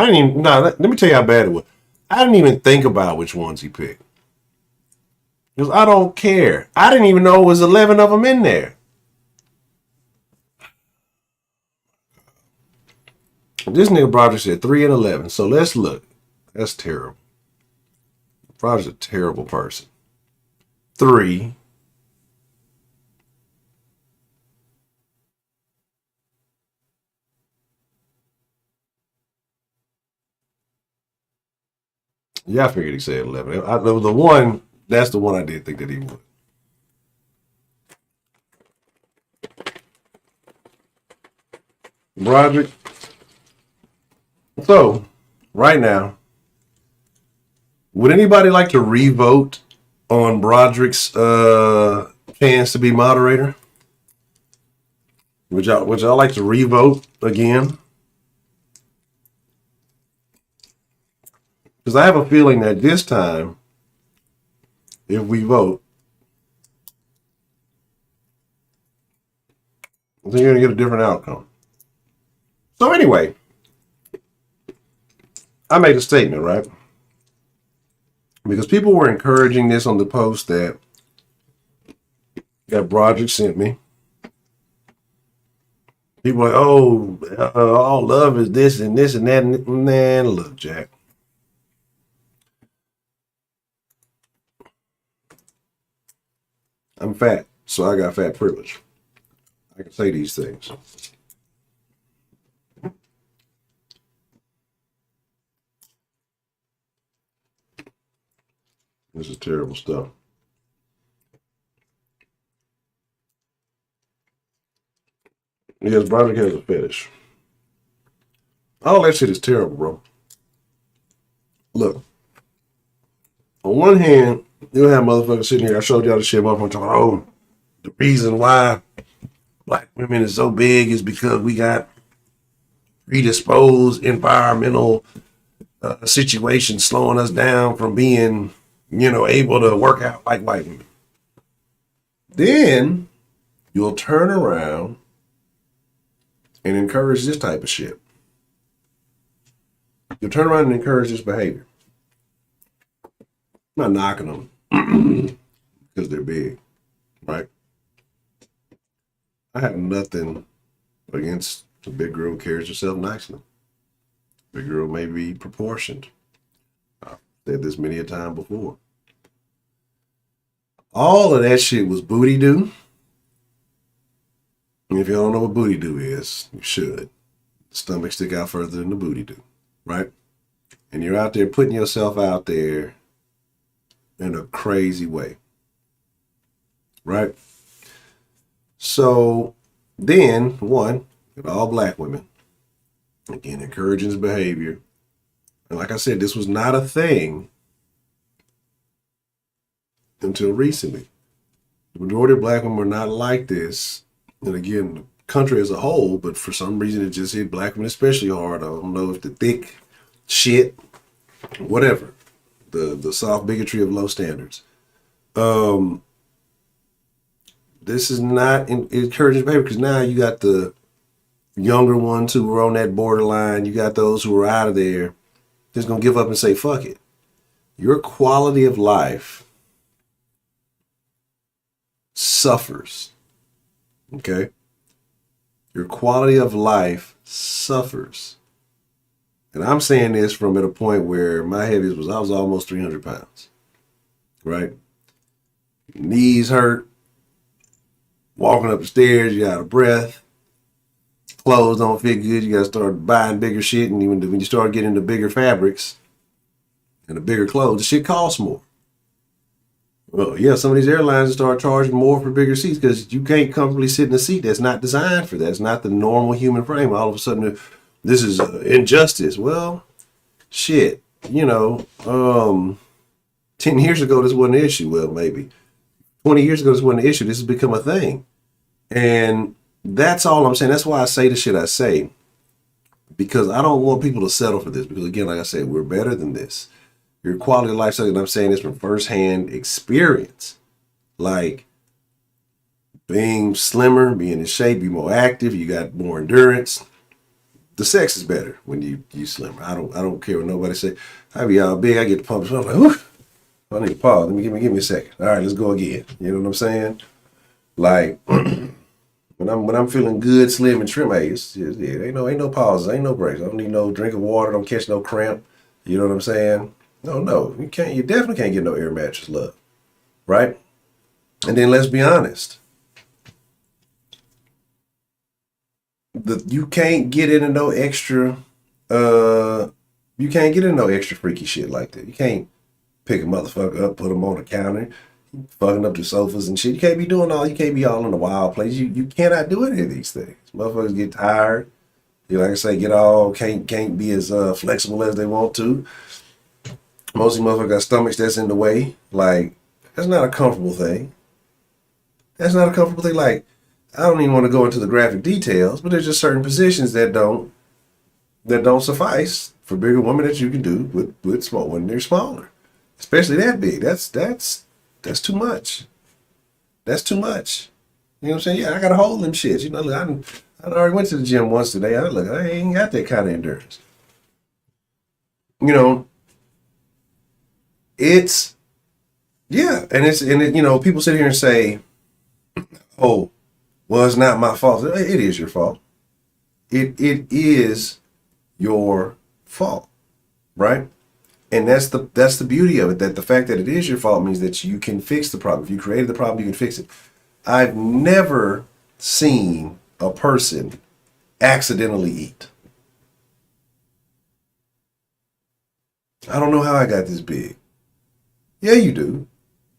didn't even, no, let me tell you how bad it was. I didn't even think about which ones he picked. Because I don't care. I didn't even know it was 11 of them in there. This nigga Broderick said 3 and 11. So let's look. That's terrible. Broderick's a terrible person. 3. Yeah, I figured he said 11. The one, that's the one I did think that he would. Broderick. So, right now, would anybody like to re-vote on Broderick's chance to be moderator? Would y'all like to re-vote again? Because I have a feeling that this time if we vote, I think you're going to get a different outcome. So anyway, I made a statement, right? Because people were encouraging this on the post that Broderick sent me. People were like, oh, all love is this and this and that. Man, look, Jack. I'm fat, so I got fat privilege. I can say these things. This is terrible stuff. Yes, Broderick has a fetish. All that shit is terrible, bro. Look, on one hand, you'll have motherfuckers sitting here. I showed y'all the shit. Motherfuckers talking, oh, the reason why black women is so big is because we got predisposed environmental situations slowing us down from being, able to work out like white women. Then you'll turn around and encourage this type of shit. You'll turn around and encourage this behavior. I'm not knocking them because they're big, right? I have nothing against a big girl who carries herself nicely. Big girl may be proportioned. I've said this many a time before. All of that shit was booty do. If you don't know what booty do is, you should. The stomach stick out further than the booty do, right? And you're out there putting yourself out there in a crazy way, right? So then, one, all black women, again, encouraging this behavior. And like I said, this was not a thing until recently. The majority of black women were not like this. And again, the country as a whole, but for some reason it just hit black women especially hard. I don't know if the thick shit, whatever, the soft bigotry of low standards. This is not encouraging behavior because now you got the younger ones who were on that borderline. You got those who were out of there just gonna give up and say, fuck it. Your quality of life suffers. Okay? Your quality of life suffers. And I'm saying this from at a point where my heaviest was, I was almost 300 pounds. Right? Knees hurt. Walking up the stairs, you out of breath. Clothes don't fit good. You got to start buying bigger shit. And even when you start getting into bigger fabrics and the bigger clothes, the shit costs more. Well, yeah, some of these airlines start charging more for bigger seats because you can't comfortably sit in a seat that's not designed for that. It's not the normal human frame. All of a sudden, this is injustice. Well, shit, 10 years ago, this wasn't an issue. Well, maybe 20 years ago, this wasn't an issue. This has become a thing. And that's all I'm saying. That's why I say the shit I say, because I don't want people to settle for this. Because again, like I said, we're better than this. Your quality of life, and I'm saying this from firsthand experience, like being slimmer, being in shape, be more active, you got more endurance. The sex is better when you slimmer. I don't care what nobody say. I be all big, I get the pumps. I'm like, whew, I need to pause. Give me a second. All right, let's go again. You know what I'm saying? Like when I'm feeling good, slim and trim, hey, ain't no pauses, ain't no breaks. I don't need no drink of water, don't catch no cramp. You know what I'm saying? No, you can't. You definitely can't get no air mattress love, right? And then let's be honest, you can't get into no extra. You can't get into no extra freaky shit like that. You can't pick a motherfucker up, put him on the counter, fucking up the sofas and shit. You can't be doing all. You can't be all in the wild place. You cannot do any of these things. Motherfuckers get tired. You like I say, can't be as flexible as they want to. Most of these motherfuckers got stomachs that's in the way. Like, that's not a comfortable thing. That's not a comfortable thing. Like, I don't even want to go into the graphic details, but there's just certain positions that don't suffice for bigger women that you can do with small when they're smaller. Especially that big. That's that's too much. That's too much. You know what I'm saying? Yeah, I got to hold them shits. You know, look, I already went to the gym once today. I ain't got that kind of endurance. You know, you know, people sit here and say, oh, well, it's not my fault. It is your fault. It is your fault, right? And that's the beauty of it, that the fact that it is your fault means that you can fix the problem. If you created the problem, you can fix it. I've never seen a person accidentally eat. I don't know how I got this big. Yeah, you do.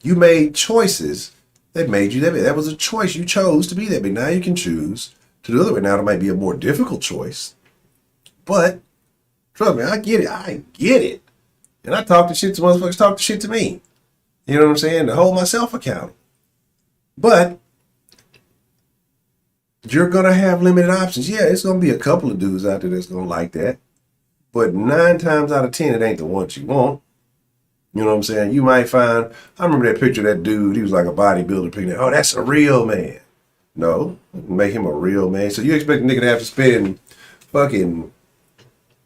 You made choices that made you that big. That was a choice. You chose to be that big. Now you can choose to do the other way. Now it might be a more difficult choice, but trust me, I get it. I get it. And I talk to shit to motherfuckers, talk to shit to me. You know what I'm saying? To hold myself accountable. But you're going to have limited options. Yeah, it's going to be a couple of dudes out there that's going to like that. But 9 times out of 10, it ain't the ones you want. You know what I'm saying? You might find, I remember that picture of that dude, he was like a bodybuilder picture. Oh, that's a real man. No, make him a real man. So you expect a nigga to have to spend fucking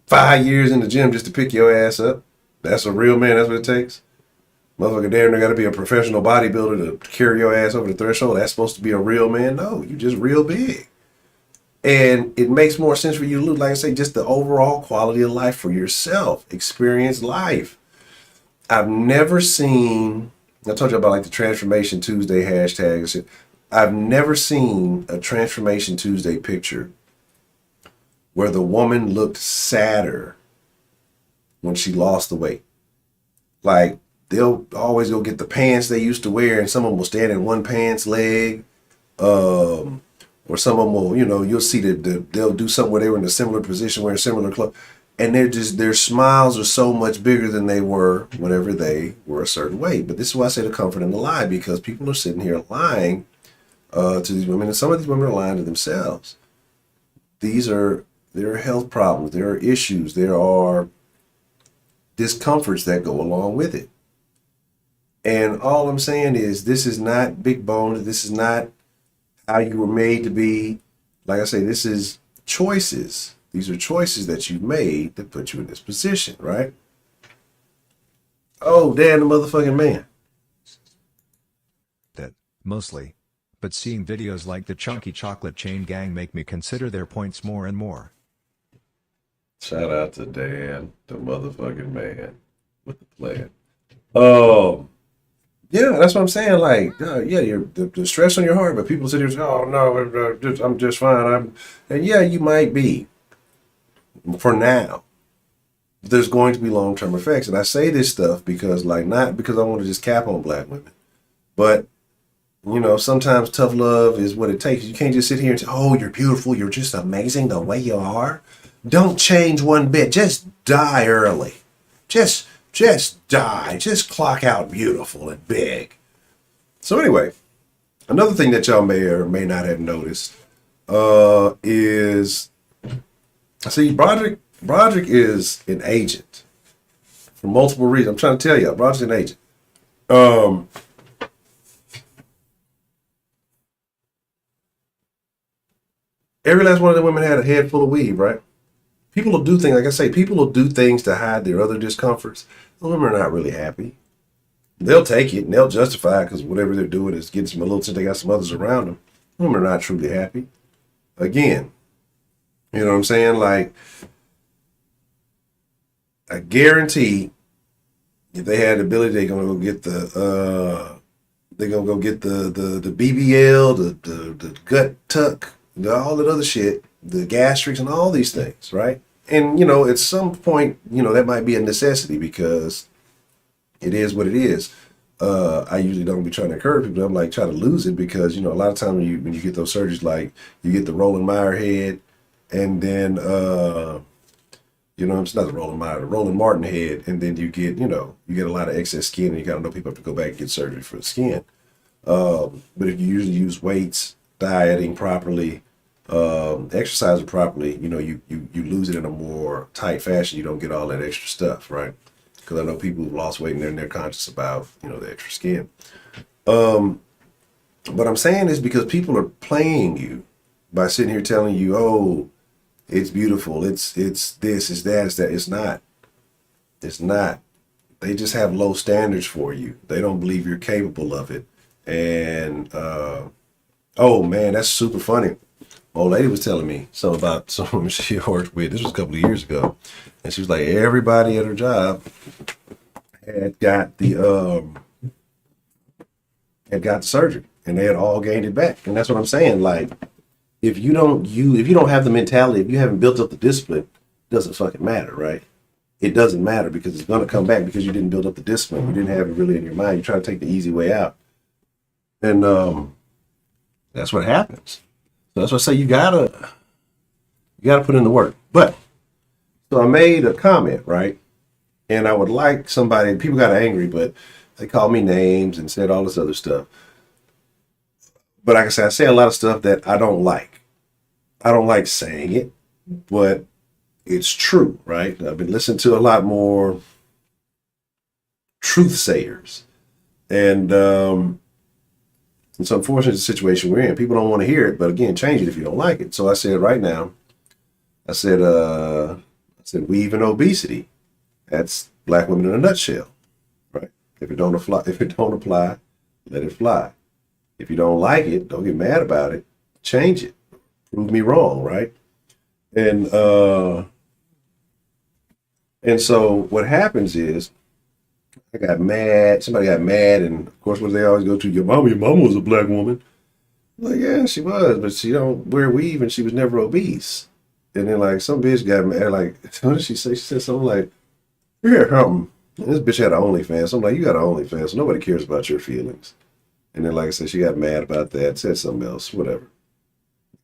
5 years in the gym just to pick your ass up? That's a real man. That's what it takes. Motherfucker damn near got to be a professional bodybuilder to carry your ass over the threshold. That's supposed to be a real man? No, you just real big. And it makes more sense for you to lose, like I say, just the overall quality of life for yourself. Experience life. I've never seen, I told you about like the Transformation Tuesday hashtag and shit. I've never seen a Transformation Tuesday picture where the woman looked sadder when she lost the weight. Like, they'll always go get the pants they used to wear, and some of them will stand in one pants leg. Or some of them will, you know, you'll see that they'll do something where they were in a similar position, wearing similar clothes. And their smiles are so much bigger than they were whenever they were a certain weight. But this is why I say the comfort and the lie, because people are sitting here lying to these women, and some of these women are lying to themselves. There are health problems, there are issues, there are discomforts that go along with it. And all I'm saying is, this is not big boned. This is not how you were made to be. Like I say, this is choices. These are choices that you made that put you in this position, right? Oh, damn, the motherfucking man. That, mostly. But seeing videos like the Chunky Chocolate Chain Gang make me consider their points more and more. Shout out to Dan, the motherfucking man with the plan. Oh, yeah, that's what I'm saying. Like, yeah, the stress on your heart, but people sit here and say, oh, no, I'm just fine. And yeah, you might be for now. There's going to be long-term effects. And I say this stuff because, like, not because I want to just cap on black women, but, you know, sometimes tough love is what it takes. You can't just sit here and say, oh, you're beautiful. You're just amazing the way you are. Don't change one bit. Just die early. Just die. Just clock out beautiful and big. So anyway, another thing that y'all may or may not have noticed is, see, Broderick is an agent for multiple reasons. I'm trying to tell you, Broderick's an agent. Every last one of the women had a head full of weed, right? People will do things, like I say, people will do things to hide their other discomforts. The women are not really happy. They'll take it and they'll justify it because whatever they're doing is getting some a little since they got some others around them. Women are not truly happy. Again, you know what I'm saying? Like, I guarantee if they had the ability, they're gonna go get the BBL, the gut tuck, all that other shit, the gastrics and all these things, right? And, you know, at some point, you know, that might be a necessity because it is what it is. I usually don't be trying to encourage people. I'm like, try to lose it because, you know, a lot of times when you get those surgeries, like you get the Roland Meyer head and then, you know, it's not the Roland Meyer, the Roland Martin head. And then you get, you know, you get a lot of excess skin and you got to know people have to go back and get surgery for the skin. But if you usually use weights, dieting properly, exercising properly, you know, you lose it in a more tight fashion. You don't get all that extra stuff, right? because I know people who've lost weight and they're conscious about, you know, the extra skin. What I'm saying is because people are playing you by sitting here telling you, oh, it's beautiful, it's this, it's that, it's that. It's not. It's not. They just have low standards for you. They don't believe you're capable of it. And oh man, that's super funny. Old lady was telling me something about someone she worked with. This was a couple of years ago, and she was like, everybody at her job had got the surgery, and they had all gained it back. And that's what I'm saying. Like, if you don't have the mentality, if you haven't built up the discipline, it doesn't fucking matter, right? It doesn't matter because it's gonna come back because you didn't build up the discipline. You didn't have it really in your mind. You try to take the easy way out, and that's what happens. So that's why I say you gotta put in the work. But so I made a comment, right? And I would like somebody. People got angry, but they called me names and said all this other stuff. But like I said, I say a lot of stuff that I don't like. I don't like saying it, but it's true, right? I've been listening to a lot more truth sayers, and it's unfortunate the situation we're in. People don't want to hear it, but again, change it if you don't like it. So I said right now, I said weave and obesity. That's black women in a nutshell, right? If it don't apply, let it fly. If you don't like it, don't get mad about it. Change it. Prove me wrong, right? And so what happens is, I got mad. Somebody got mad, and of course, what do they always go to? Your mama was a black woman. I'm like, yeah, she was, but she don't wear weave, and she was never obese. And then like some bitch got mad. Like, what did she say? She said something like, "Here, something." And this bitch had an OnlyFans. So I'm like, you got an OnlyFans, so nobody cares about your feelings. And then, like I said, she got mad about that. Said something else, whatever.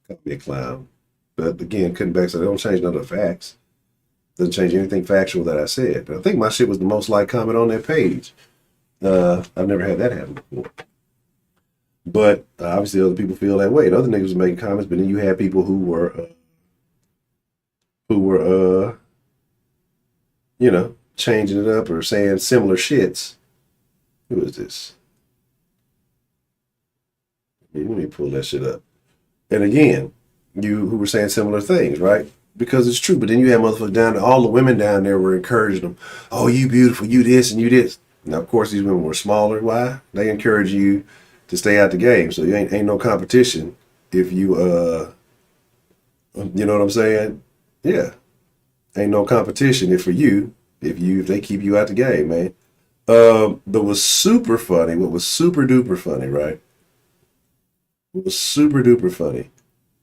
Called me a clown. But again, couldn't back. So they don't change none of the facts. Doesn't change anything factual that I said. But I think my shit was the most liked comment on that page. I've never had that happen before. But obviously other people feel that way. And other niggas were making comments, but then you had people who were you know, changing it up or saying similar shits. Who is this? Let me pull that shit up. And again, you who were saying similar things, right? Because it's true. But then you had motherfuckers down there, all the women down there were encouraging them. Oh, you beautiful, you this and you this. Now, of course, these women were smaller. Why? They encourage you to stay out the game. So you ain't no competition if you, you know what I'm saying? Yeah. Ain't no competition if they keep you out the game, man. But what's super funny, what was super duper funny, right? What was super duper funny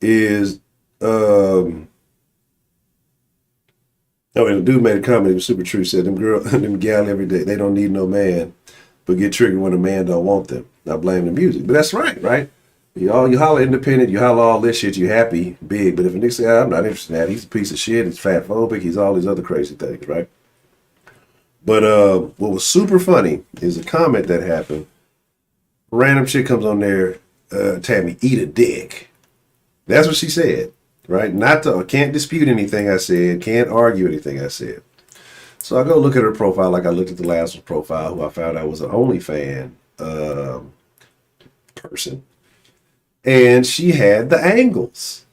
is, oh, and the dude made a comment. It was super true. He said, them gal every day, they don't need no man, but get triggered when a man don't want them. I blame the music. But that's right, right? You holler independent, you holler all this shit, you happy, big. But if a nigga say, I'm not interested in that, he's a piece of shit, he's fat phobic, he's all these other crazy things, right? But what was super funny is a comment that happened. Random shit comes on there, Tammy, eat a dick. That's what she said. Right? Can't dispute anything I said, can't argue anything I said. So I go look at her profile like I looked at the last one's profile, who I found out was an OnlyFans person. And she had the angles.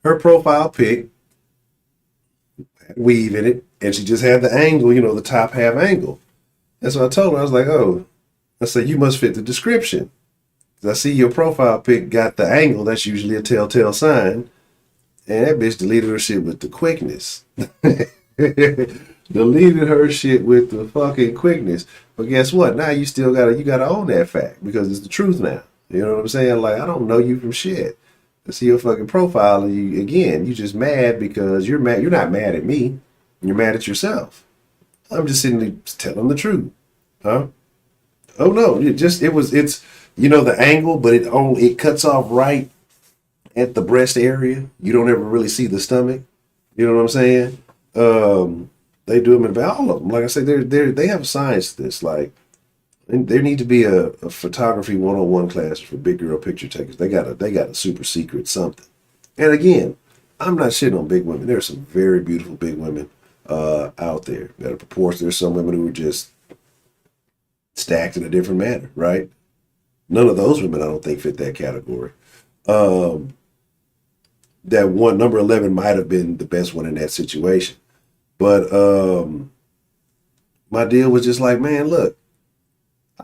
Her profile pic had weave in it, and she just had the angle, you know, the top half angle. And so I told her, I was like, oh, I said, you must fit the description. I see your profile pic got the angle, that's usually a telltale sign. And that bitch deleted her shit with the quickness. Deleted her shit with the fucking quickness. But guess what? Now you still gotta own that fact because it's the truth now. You know what I'm saying? Like, I don't know you from shit. I see your fucking profile and you just mad because you're mad. You're not mad at me. You're mad at yourself. I'm just sitting there telling the truth. Huh? Oh no, it's you know the angle, but it cuts off right at the breast area. You don't ever really see the stomach. You know what I'm saying? They do them in all of them. Like I say, they have a science to this. Like, there need to be a photography 101 class for big girl picture takers. They got a super secret something. And again, I'm not shitting on big women. There are some very beautiful big women. out there. That are proportion. There's some women who are just stacked in a different manner, right? None of those women, I don't think, fit that category. That one, number 11, might have been the best one in that situation. But my deal was just like, man, look,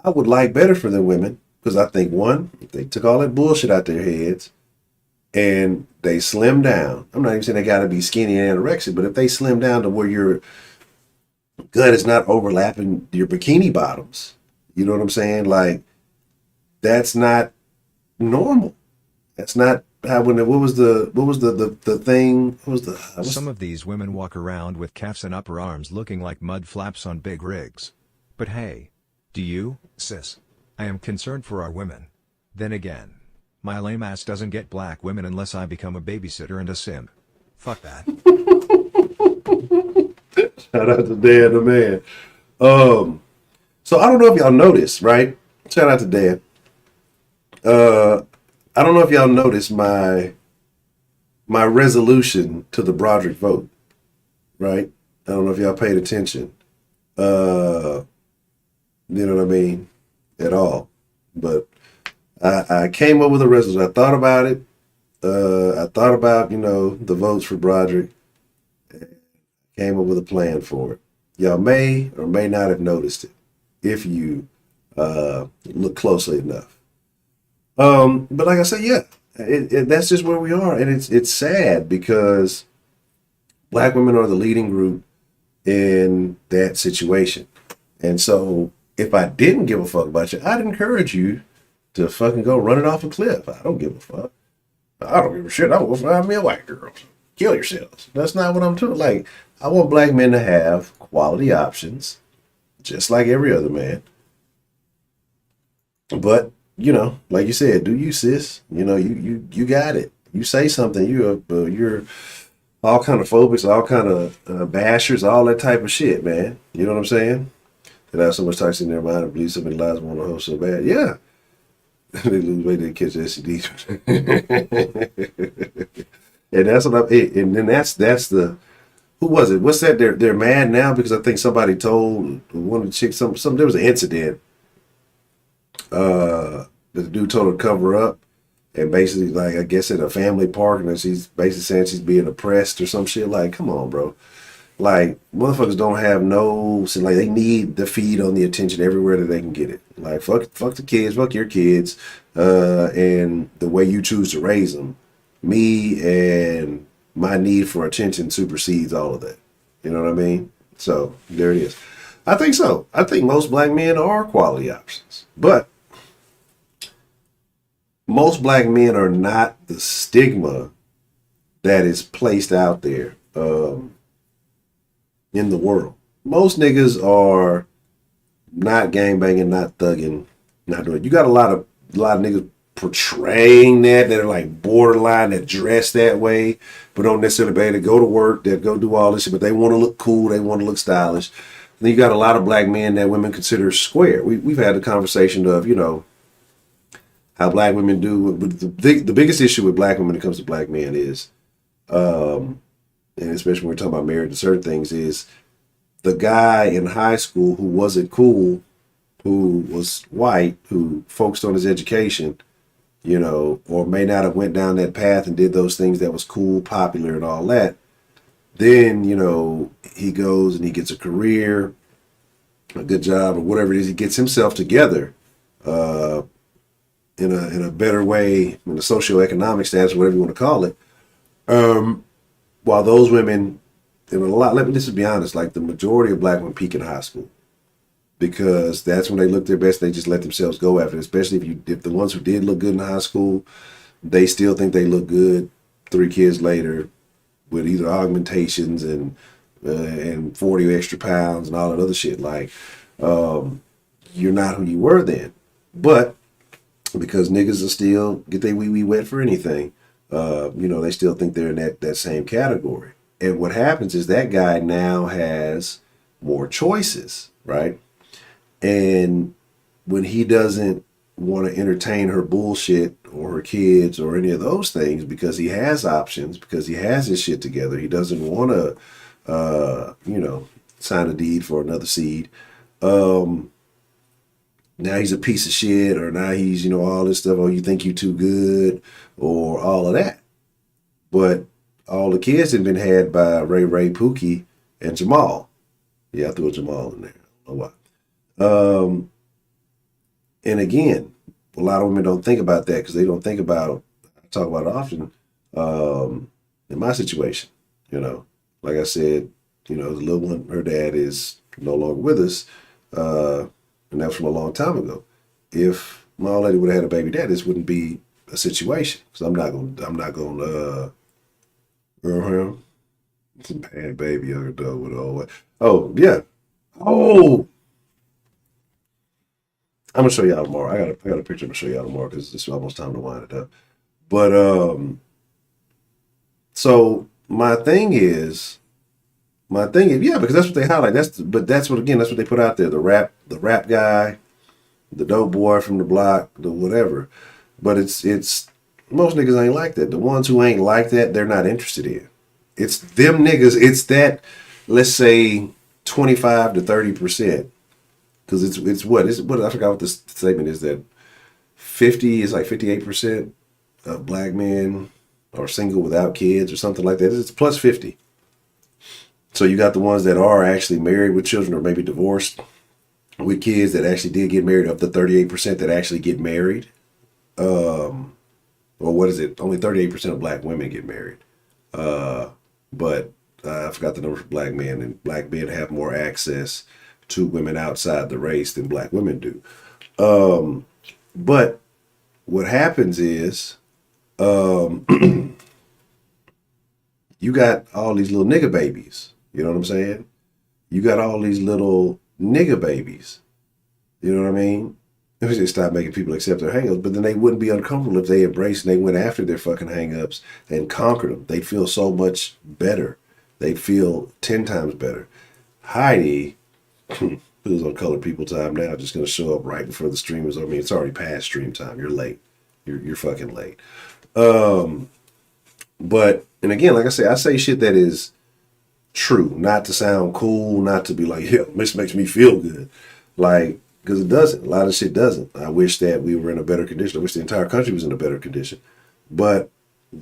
I would like better for the women because I think, one, if they took all that bullshit out their heads and they slim down, I'm not even saying they got to be skinny and anorexic, but if they slim down to where your gut is not overlapping your bikini bottoms, you know what I'm saying? Like, that's not normal. That's not how, what was the thing? Some of these women walk around with calves and upper arms looking like mud flaps on big rigs. But hey, do you, sis? I am concerned for our women. Then again, my lame ass doesn't get black women unless I become a babysitter and a simp. Fuck that. Shout out to Dan the man. So I don't know if y'all noticed, right? Shout out to Dan. I don't know if y'all noticed my resolution to the Broderick vote, right? I don't know if y'all paid attention. You know what I mean? At all. But I came up with a resolution. I thought about it. I thought about, the votes for Broderick. Came up with a plan for it. Y'all may or may not have noticed it if you look closely enough. But like I said, yeah, that's just where we are. And it's sad because black women are the leading group in that situation. And so if I didn't give a fuck about you, I'd encourage you to fucking go run it off a cliff. I don't give a fuck. I don't give a shit. I will find me a white girl. Kill yourselves. That's not what I'm doing. Like, I want black men to have quality options, just like every other man. But, like you said, do you, sis? You got it. You say something, you're all kind of phobics, all kind of bashers, all that type of shit, man. You know what I'm saying? That have so much toxic in their mind and believe somebody lies on the host so bad. Yeah. They lose weight, they catch STDs. And that's what and then that's the, who was it? What's that? They're mad now because I think somebody told one of the chicks some there was an incident. The dude told her to cover up, and basically, like, I guess at a family park, and she's basically saying she's being oppressed or some shit. Like, come on, bro. Like, motherfuckers don't have like, they need the feed on the attention everywhere that they can get it. Like, fuck the kids, fuck your kids, and the way you choose to raise them. Me and my need for attention supersedes all of that. You know what I mean? So, there it is. I think so. I think most black men are quality options. But most black men are not the stigma that is placed out there in the world. Most niggas are not gangbanging, not thugging, not doing it. You got a lot of niggas portraying that are like borderline, that dress that way, but don't necessarily be able to go to work, that go do all this shit, but they want to look cool, they want to look stylish. And then you got a lot of black men that women consider square. We've had the conversation of, how black women do. But the biggest issue with black women when it comes to black men is, and especially when we're talking about marriage and certain things, is the guy in high school who wasn't cool, who was white, who focused on his education, or may not have went down that path and did those things that was cool, popular, and all that. Then, he goes and he gets a career, a good job, or whatever it is. He gets himself together in a better way, in a socioeconomic status, whatever you want to call it. While those women, let me just be honest, like the majority of black women peak in high school. Because that's when they look their best. They just let themselves go after it. Especially if the ones who did look good in high school, they still think they look good 3 kids later with either augmentations and 40 extra pounds and all that other shit. Like, you're not who you were then. But because niggas are still get their wee wet for anything, they still think they're in that same category. And what happens is that guy now has more choices, right? And when he doesn't want to entertain her bullshit or her kids or any of those things because he has options, because he has his shit together, he doesn't want to sign a deed for another seed. Now he's a piece of shit, or now he's, all this stuff, or you think you too good, or all of that. But all the kids have been had by Ray, Pookie, and Jamal. Yeah, I threw a Jamal in there. I don't know why. And again, a lot of women don't think about that because they don't think about, I talk about it often, in my situation, like I said, the little one, her dad is no longer with us. And that was from a long time ago. If my old lady would have had a baby dad, this wouldn't be a situation. So I'm not gonna, it's a bad baby on her dog with all. Oh, yeah. Oh, I'm gonna show y'all tomorrow. I got a picture I'm gonna show y'all tomorrow because it's almost time to wind it up. But so my thing is, yeah, because that's what they highlight. That's what they put out there. The rap guy, the dope boy from the block, the whatever. But it's most niggas ain't like that. The ones who ain't like that, they're not interested in. It's them niggas. It's that, let's say 25 to 30%. Because it's what I forgot what the statement is, that 50 is like 58% of black men are single without kids or something like that. It's plus 50. So you got the ones that are actually married with children or maybe divorced with kids that actually did get married, of the 38% that actually get married. Or what is it? Only 38% of black women get married. But I forgot the number for black men, and black men have more access to women outside the race than black women do. But what happens is, you got all these little nigga babies. You know what I'm saying? You got all these little nigga babies. You know what I mean? If they stop making people accept their hangups, but then they wouldn't be uncomfortable if they embraced and they went after their fucking hangups and conquered them. They'd feel so much better. They'd feel 10 times better. Heidi, who's on Colored People Time now, just going to show up right before the stream is. I mean, it's already past stream time. You're late. You're fucking late. But, and again, like I say shit that is true, not to sound cool, not to be like, yeah, this makes me feel good. Like, because it doesn't. A lot of shit doesn't. I wish that we were in a better condition. I wish the entire country was in a better condition. But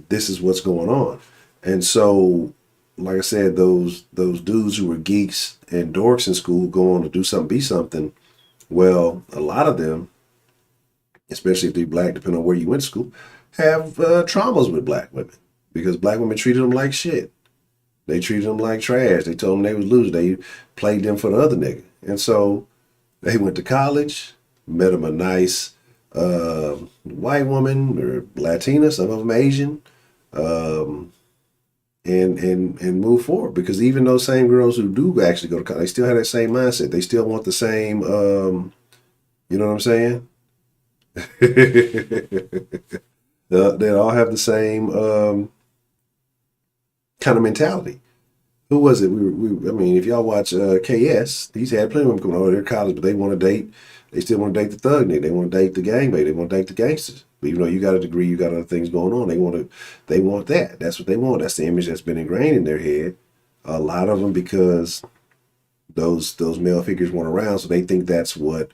this is what's going on. And so, like I said, those dudes who were geeks and dorks in school go on to do something, be something. Well, a lot of them, especially if they're black, depending on where you went to school, have traumas with black women because black women treated them like shit. They treated them like trash. They told them they was losers. They played them for the other nigga. And so they went to college, met them a nice white woman or Latina, some of them Asian, and move forward. Because even those same girls who do actually go to college, they still have that same mindset. They still want the same, you know what I'm saying? They all have the same kind of mentality. Who was it? I mean, if y'all watch KS, he's had plenty of them coming over to college, but they want to date. They still want to date the thug nigga. They want to date the gangbang. They want to date the gangsters. But even though you got a degree, you got other things going on. They want that. That's what they want. That's the image that's been ingrained in their head. A lot of them because those male figures weren't around, so they think that's what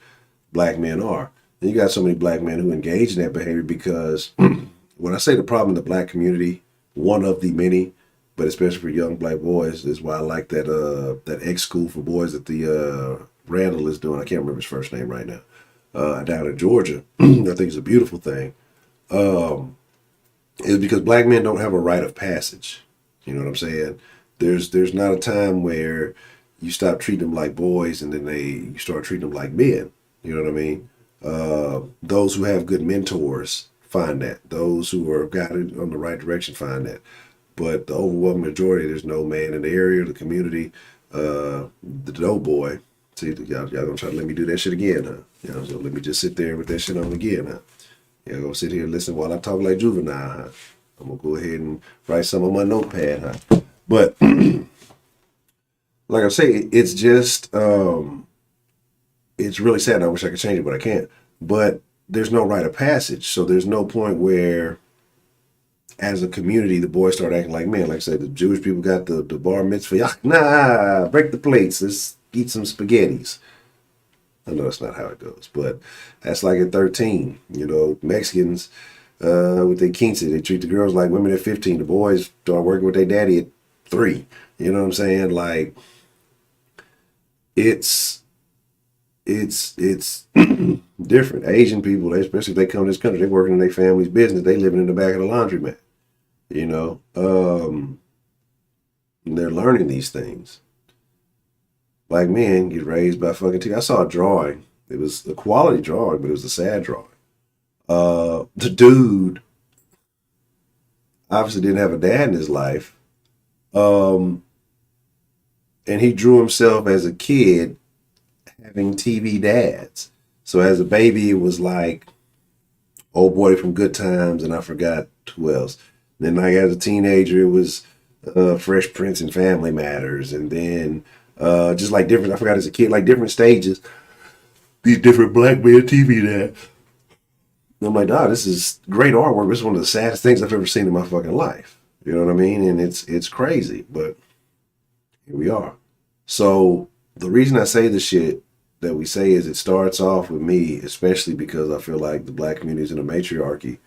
black men are. And you got so many black men who engage in that behavior because when I say the problem in the black community, one of the many, but especially for young black boys, is why I like that X school for boys that the Randall is doing. I can't remember his first name right now. Down in Georgia. I think it's a beautiful thing. Is because black men don't have a rite of passage. You know what I'm saying? There's not a time where you stop treating them like boys and then you start treating them like men. You know what I mean? Those who have good mentors find that. Those who are guided on the right direction find that. But the overwhelming majority, there's no man in the area, the community, the dope boy. See, y'all gonna try to let me do that shit again, huh? You know, so let me just sit there with that shit on again, huh? Y'all gonna sit here and listen while I talk like Juvenile, huh? I'm gonna go ahead and write some on my notepad, huh? But like I say, it's just it's really sad. I wish I could change it, but I can't. But there's no rite of passage, so there's no point where as a community, the boys start acting like men. Like I said, the Jewish people got the bar mitzvah. Nah, break the plates. Let's eat some spaghettis. I know that's not how it goes, but that's like at 13. You know, Mexicans with their quince, they treat the girls like women at 15. The boys start working with their daddy at 3. You know what I'm saying? Like, it's different. Asian people, especially if they come to this country, they working in their family's business. They living in the back of the laundromat. You know, and they're learning these things. Black men get raised by fucking I saw a drawing. It was a quality drawing, but it was a sad drawing. The dude obviously didn't have a dad in his life. And he drew himself as a kid having TV dads. So as a baby, it was like Old Boy from Good Times, and I forgot who else. Then like as a teenager, it was Fresh Prince and Family Matters. And then just like different, I forgot as a kid, like different stages, these different black men TV dads. And I'm like, this is great artwork. This is one of the saddest things I've ever seen in my fucking life. You know what I mean? And it's crazy, but here we are. So the reason I say the shit that we say is it starts off with me, especially because I feel like the black community is in a matriarchy,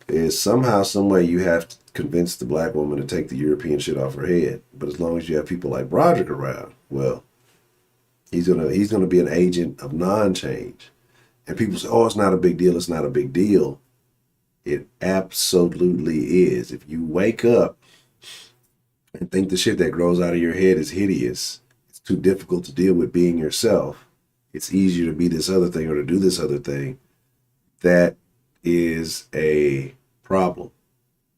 is somehow, some way you have to convince the black woman to take the European shit off her head. But as long as you have people like Broderick around, well, he's gonna be an agent of non-change. And people say, oh, it's not a big deal. It's not a big deal. It absolutely is. If you wake up and think the shit that grows out of your head is hideous, it's too difficult to deal with being yourself, it's easier to be this other thing or to do this other thing, that is a problem,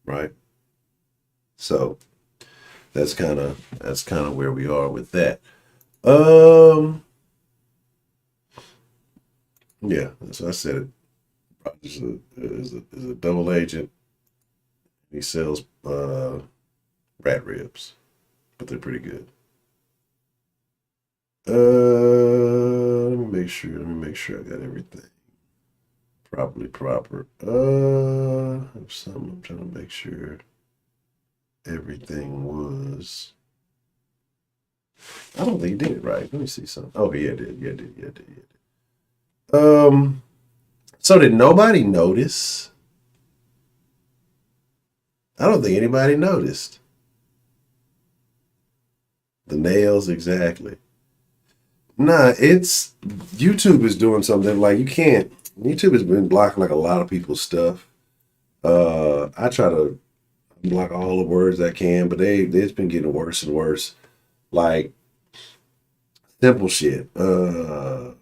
right? So that's kind of where we are with that. Yeah, so I said it. Rogers is a double agent. He sells rat ribs, but they're pretty good. Let me make sure I got everything proper. I'm trying to make sure everything was. I don't think he did it right. Let me see something. Oh, yeah, I did. Yeah, I did. So did nobody notice? I don't think anybody noticed. The nails, exactly. Nah, it's YouTube is doing something like YouTube has been blocking like a lot of people's stuff. I try to block all the words I can, but it's been getting worse and worse. Like simple shit. Like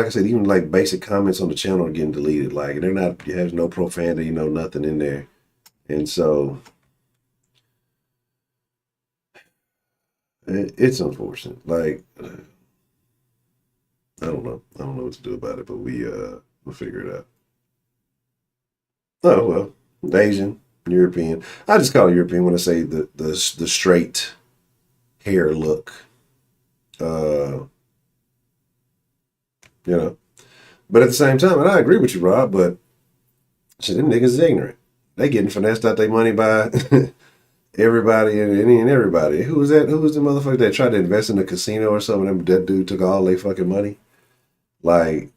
I said, even like basic comments on the channel are getting deleted. Like there's no profanity, nothing in there. And so it's unfortunate. Like I don't know what to do about it, but we'll figure it out. Oh well, Asian, European. I just call it European when I say the straight hair look. But at the same time, and I agree with you, Rob, but shit, them niggas is ignorant. They getting finessed out their money by everybody and everybody. Who was that? Who was the motherfucker that tried to invest in a casino or something? And that dude took all their fucking money. Like,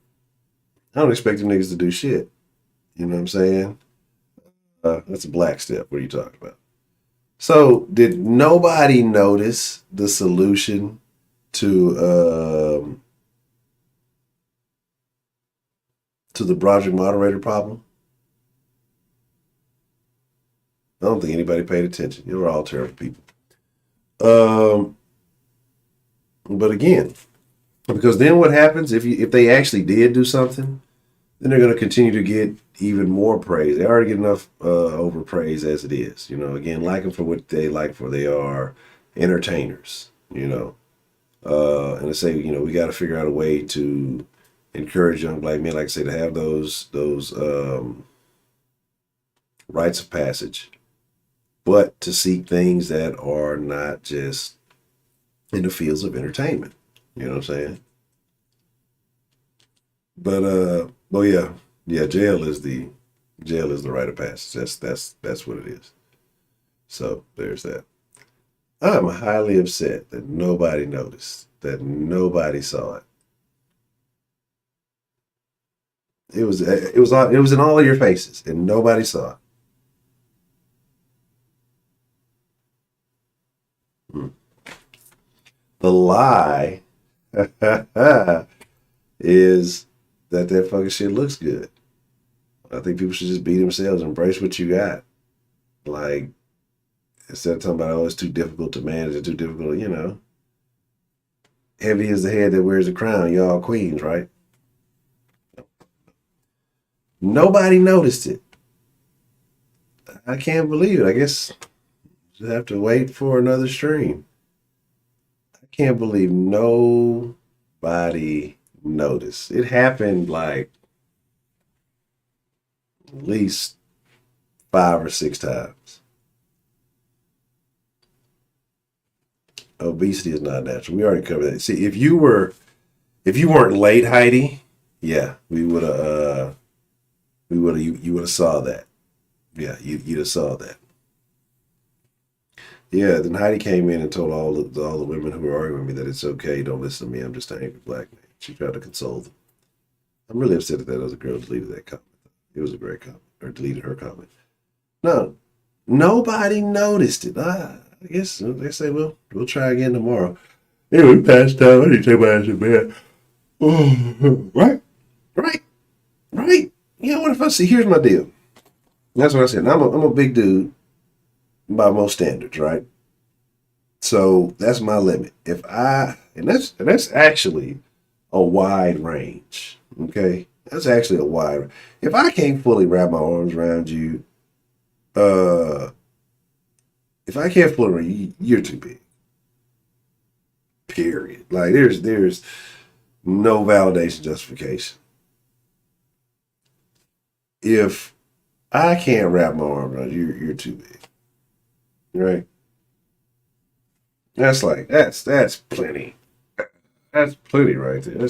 I don't expect them niggas to do shit. You know what I'm saying? That's a black step. What are you talking about? So, did nobody notice the solution to the Broderick moderator problem? I don't think anybody paid attention. You were all terrible people. But again, because then what happens if they actually did do something, then they're going to continue to get even more praise. They already get enough overpraise as it is. Again, like them for what they like for. They are entertainers, and they say, we got to figure out a way to encourage young black men, like I say, to have those rites of passage, but to seek things that are not just in the fields of entertainment. You know what I'm saying? But yeah, jail is the Jail is the rite of passage. That's what it is. So there's that. I'm highly upset that nobody noticed, that nobody saw it. It was in all of your faces, and nobody saw it. The lie is that fucking shit looks good. I think people should just be themselves, embrace what you got. Like, instead of talking about, oh, it's too difficult to manage, it's too difficult, you know. Heavy is the head that wears the crown. Y'all queens, right? Nobody noticed it. I can't believe it. I guess you have to wait for another stream. I can't believe nobody noticed. It happened like at least 5 or 6 times. Obesity is not natural. We already covered that. See, if you weren't late, Heidi, yeah, you would have saw that. Yeah, you'd have saw that. Yeah, then Heidi came in and told all the women who were arguing with me that it's okay, don't listen to me, I'm just an angry black man. She tried to console them. I'm really upset that other girl deleted that comment. It was a great comment, or deleted her comment. No, nobody noticed it. I guess they say, well, we'll try again tomorrow. Anyway, past time. I need to take my ass to bed. Right. You know what? If I see, here's my deal. That's what I said. I'm a big dude by most standards, right? So that's my limit. And that's actually a wide range. Okay, that's actually a wide. If I can't fully wrap my arms around you, if I can't fully around you, you're too big. Period. Like there's no validation justification. If I can't wrap my arms around you, you're too big. Right? That's plenty. That's plenty right there. I'm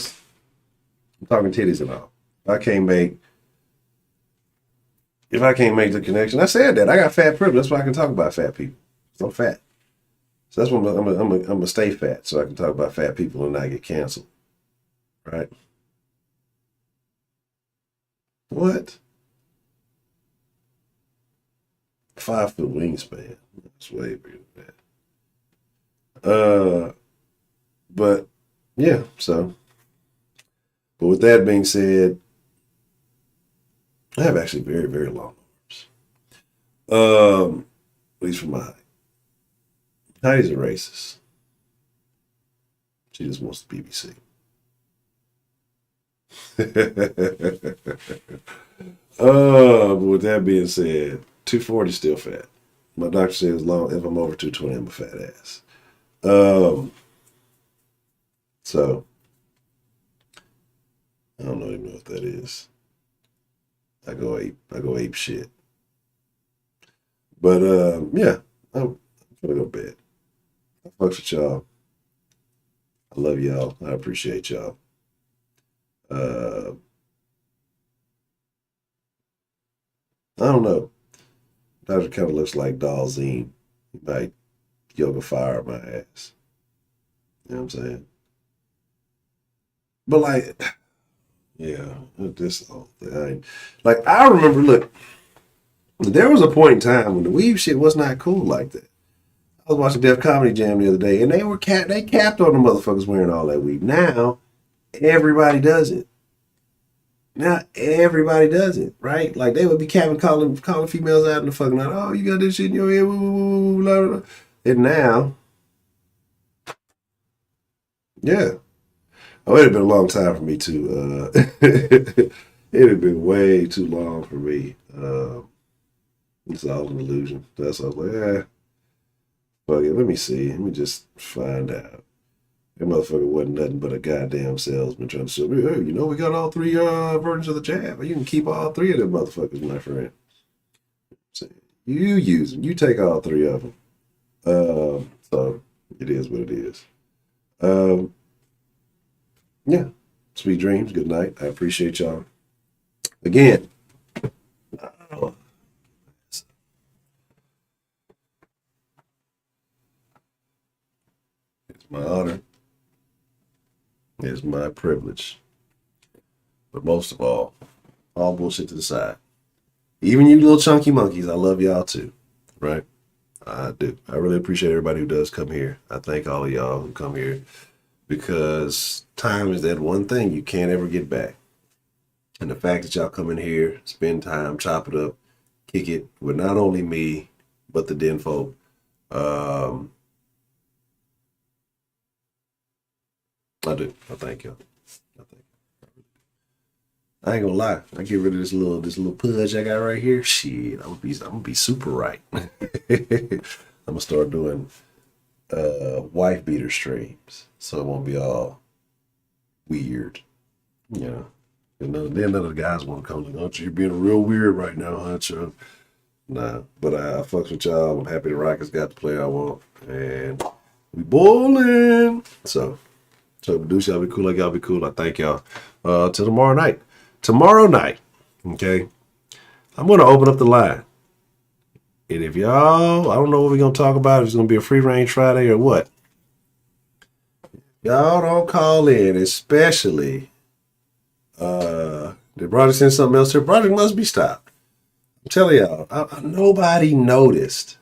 talking titties and all. If I can't make the connection, I said that. I got fat privilege. That's why I can talk about fat people. I'm fat. So that's why I'm gonna stay fat, so I can talk about fat people and not get canceled. Right? What? 5-foot wingspan. That's way bigger than that. But yeah, so. But with that being said, I have actually very, very long arms. At least for my height. Heidi's a racist. She just wants the BBC. But with that being said, 240 is still fat. My doctor says if I'm over 220, I'm a fat ass. So I don't even know what that is. I go ape shit. But yeah, I'm gonna go to bed. I fucks with y'all. I love y'all. I appreciate y'all. I don't know. Doctor kind of looks like Dalzine. He might yoga fire my ass. You know what I'm saying? But like, yeah, this whole thing. Like, I remember, look, there was a point in time when the weave shit was not cool like that. I was watching Def Comedy Jam the other day, and they capped on the motherfuckers wearing all that weave. Now, everybody does it. Right? Like, they would be calling females out in the fucking night. Oh, you got this shit in your head. Woo, woo, woo, blah, blah, blah. And now, yeah. Oh, it'd have been a long time for me too. It'd have been way too long for me. It's all an illusion. That's all. Like, fuck it. Let me see. Let me just find out. That motherfucker wasn't nothing but a goddamn salesman trying to sell me. Hey, we got all 3 versions of the jab. You can keep all 3 of them motherfuckers, my friend. So you use them. You take all 3 of them. So it is what it is. Yeah. Sweet dreams. Good night. I appreciate y'all. Again, my privilege. But most of all bullshit to the side. Even you little chunky monkeys, I love y'all too, right? I do. I really appreciate everybody who does come here. I thank all of y'all who come here because time is that one thing you can't ever get back. And the fact that y'all come in here, spend time, chop it up, kick it with not only me, but the den folk. I do. I thank y'all. I ain't gonna lie. I get rid of this little pudge I got right here. Shit, I'm gonna be super right. I'm gonna start doing wife beater streams, so it won't be all weird. You know, and then none of the guys want to come. Like, Honcho, you're being real weird right now, Honcho. Nah, but I fucks with y'all. I'm happy the Rockets got the player I want, and we bowling. So produce y'all be cool like y'all be cool. I thank y'all. Till tomorrow night. Tomorrow night, okay, I'm going to open up the line. And if y'all, I don't know what we're going to talk about. If it's going to be a free range Friday or what. Y'all don't call in, especially the project sent something else here. Project must be stopped. I'm telling y'all, nobody noticed.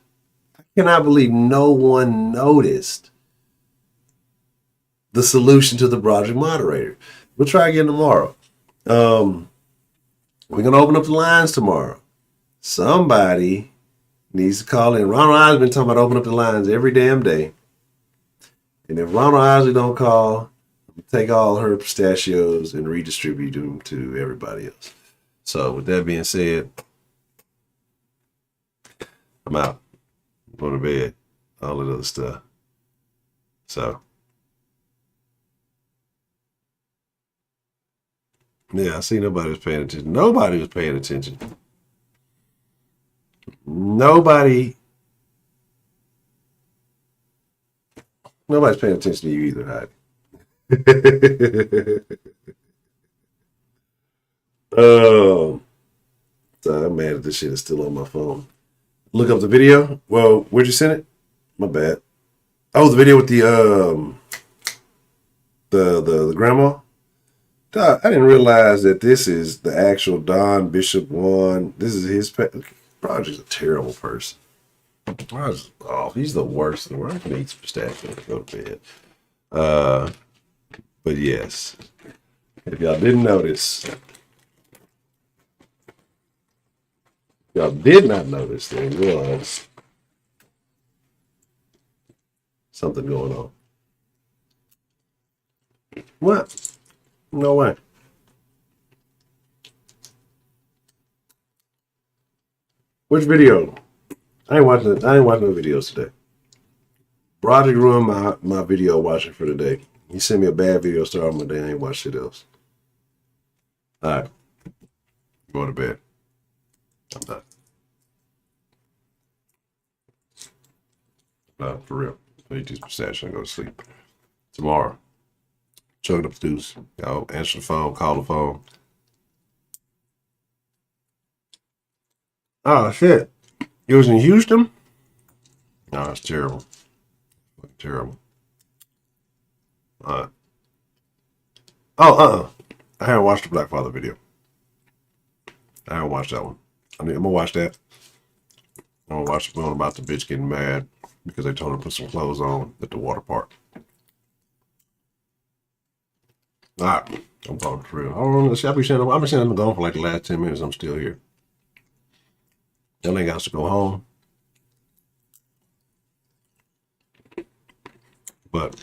I cannot believe no one noticed the solution to the project moderator. We'll try again tomorrow. We're gonna open up the lines tomorrow. Somebody needs to call in. Ronald Isley's been talking about open up the lines every damn day. And if Ronald Isley don't call, take all her pistachios and redistribute them to everybody else. So with that being said, I'm out. I'm going to bed. All that other stuff. So yeah, I see nobody was paying attention. Nobody was paying attention. Nobody's paying attention to you either, Heidi. Oh, so I'm mad that this shit is still on my phone. Look up the video. Well, where'd you send it? My bad. Oh, the video with the grandma. I didn't realize that this is the actual Don Bishop one. This is his Project's a terrible person. He's the worst in the world. I can eat some pistachio and go to bed. But yes, if y'all didn't notice, y'all did not notice, there was something going on. What? No way. Which video? I ain't watching no videos today. Broderick ruined my video watching for today. He sent me a bad video starting my day. I ain't watched shit else. Alright. Go to bed. I'm done. No, for real. I eat these pistachios and go to sleep. Tomorrow. Chug up the deuce. Y'all answer the phone, call the phone. Oh, shit. It was in Houston? No, it's terrible. Terrible. I haven't watched the Black Father video. I haven't watched that one. I'm going to watch that. I'm going to watch the one about the bitch getting mad because they told her to put some clothes on at the water park. Alright, I'm talking for real. I've been saying I'm gone for like the last 10 minutes. I'm still here. Y'all ain't got to go home. But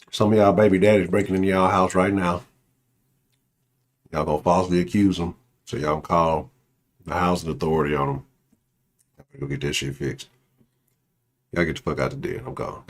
some of y'all baby daddies breaking into y'all house right now. Y'all gonna falsely accuse them. So y'all can call the housing authority on them. Go get that shit fixed. Y'all get the fuck out the den. I'm gone. Good night.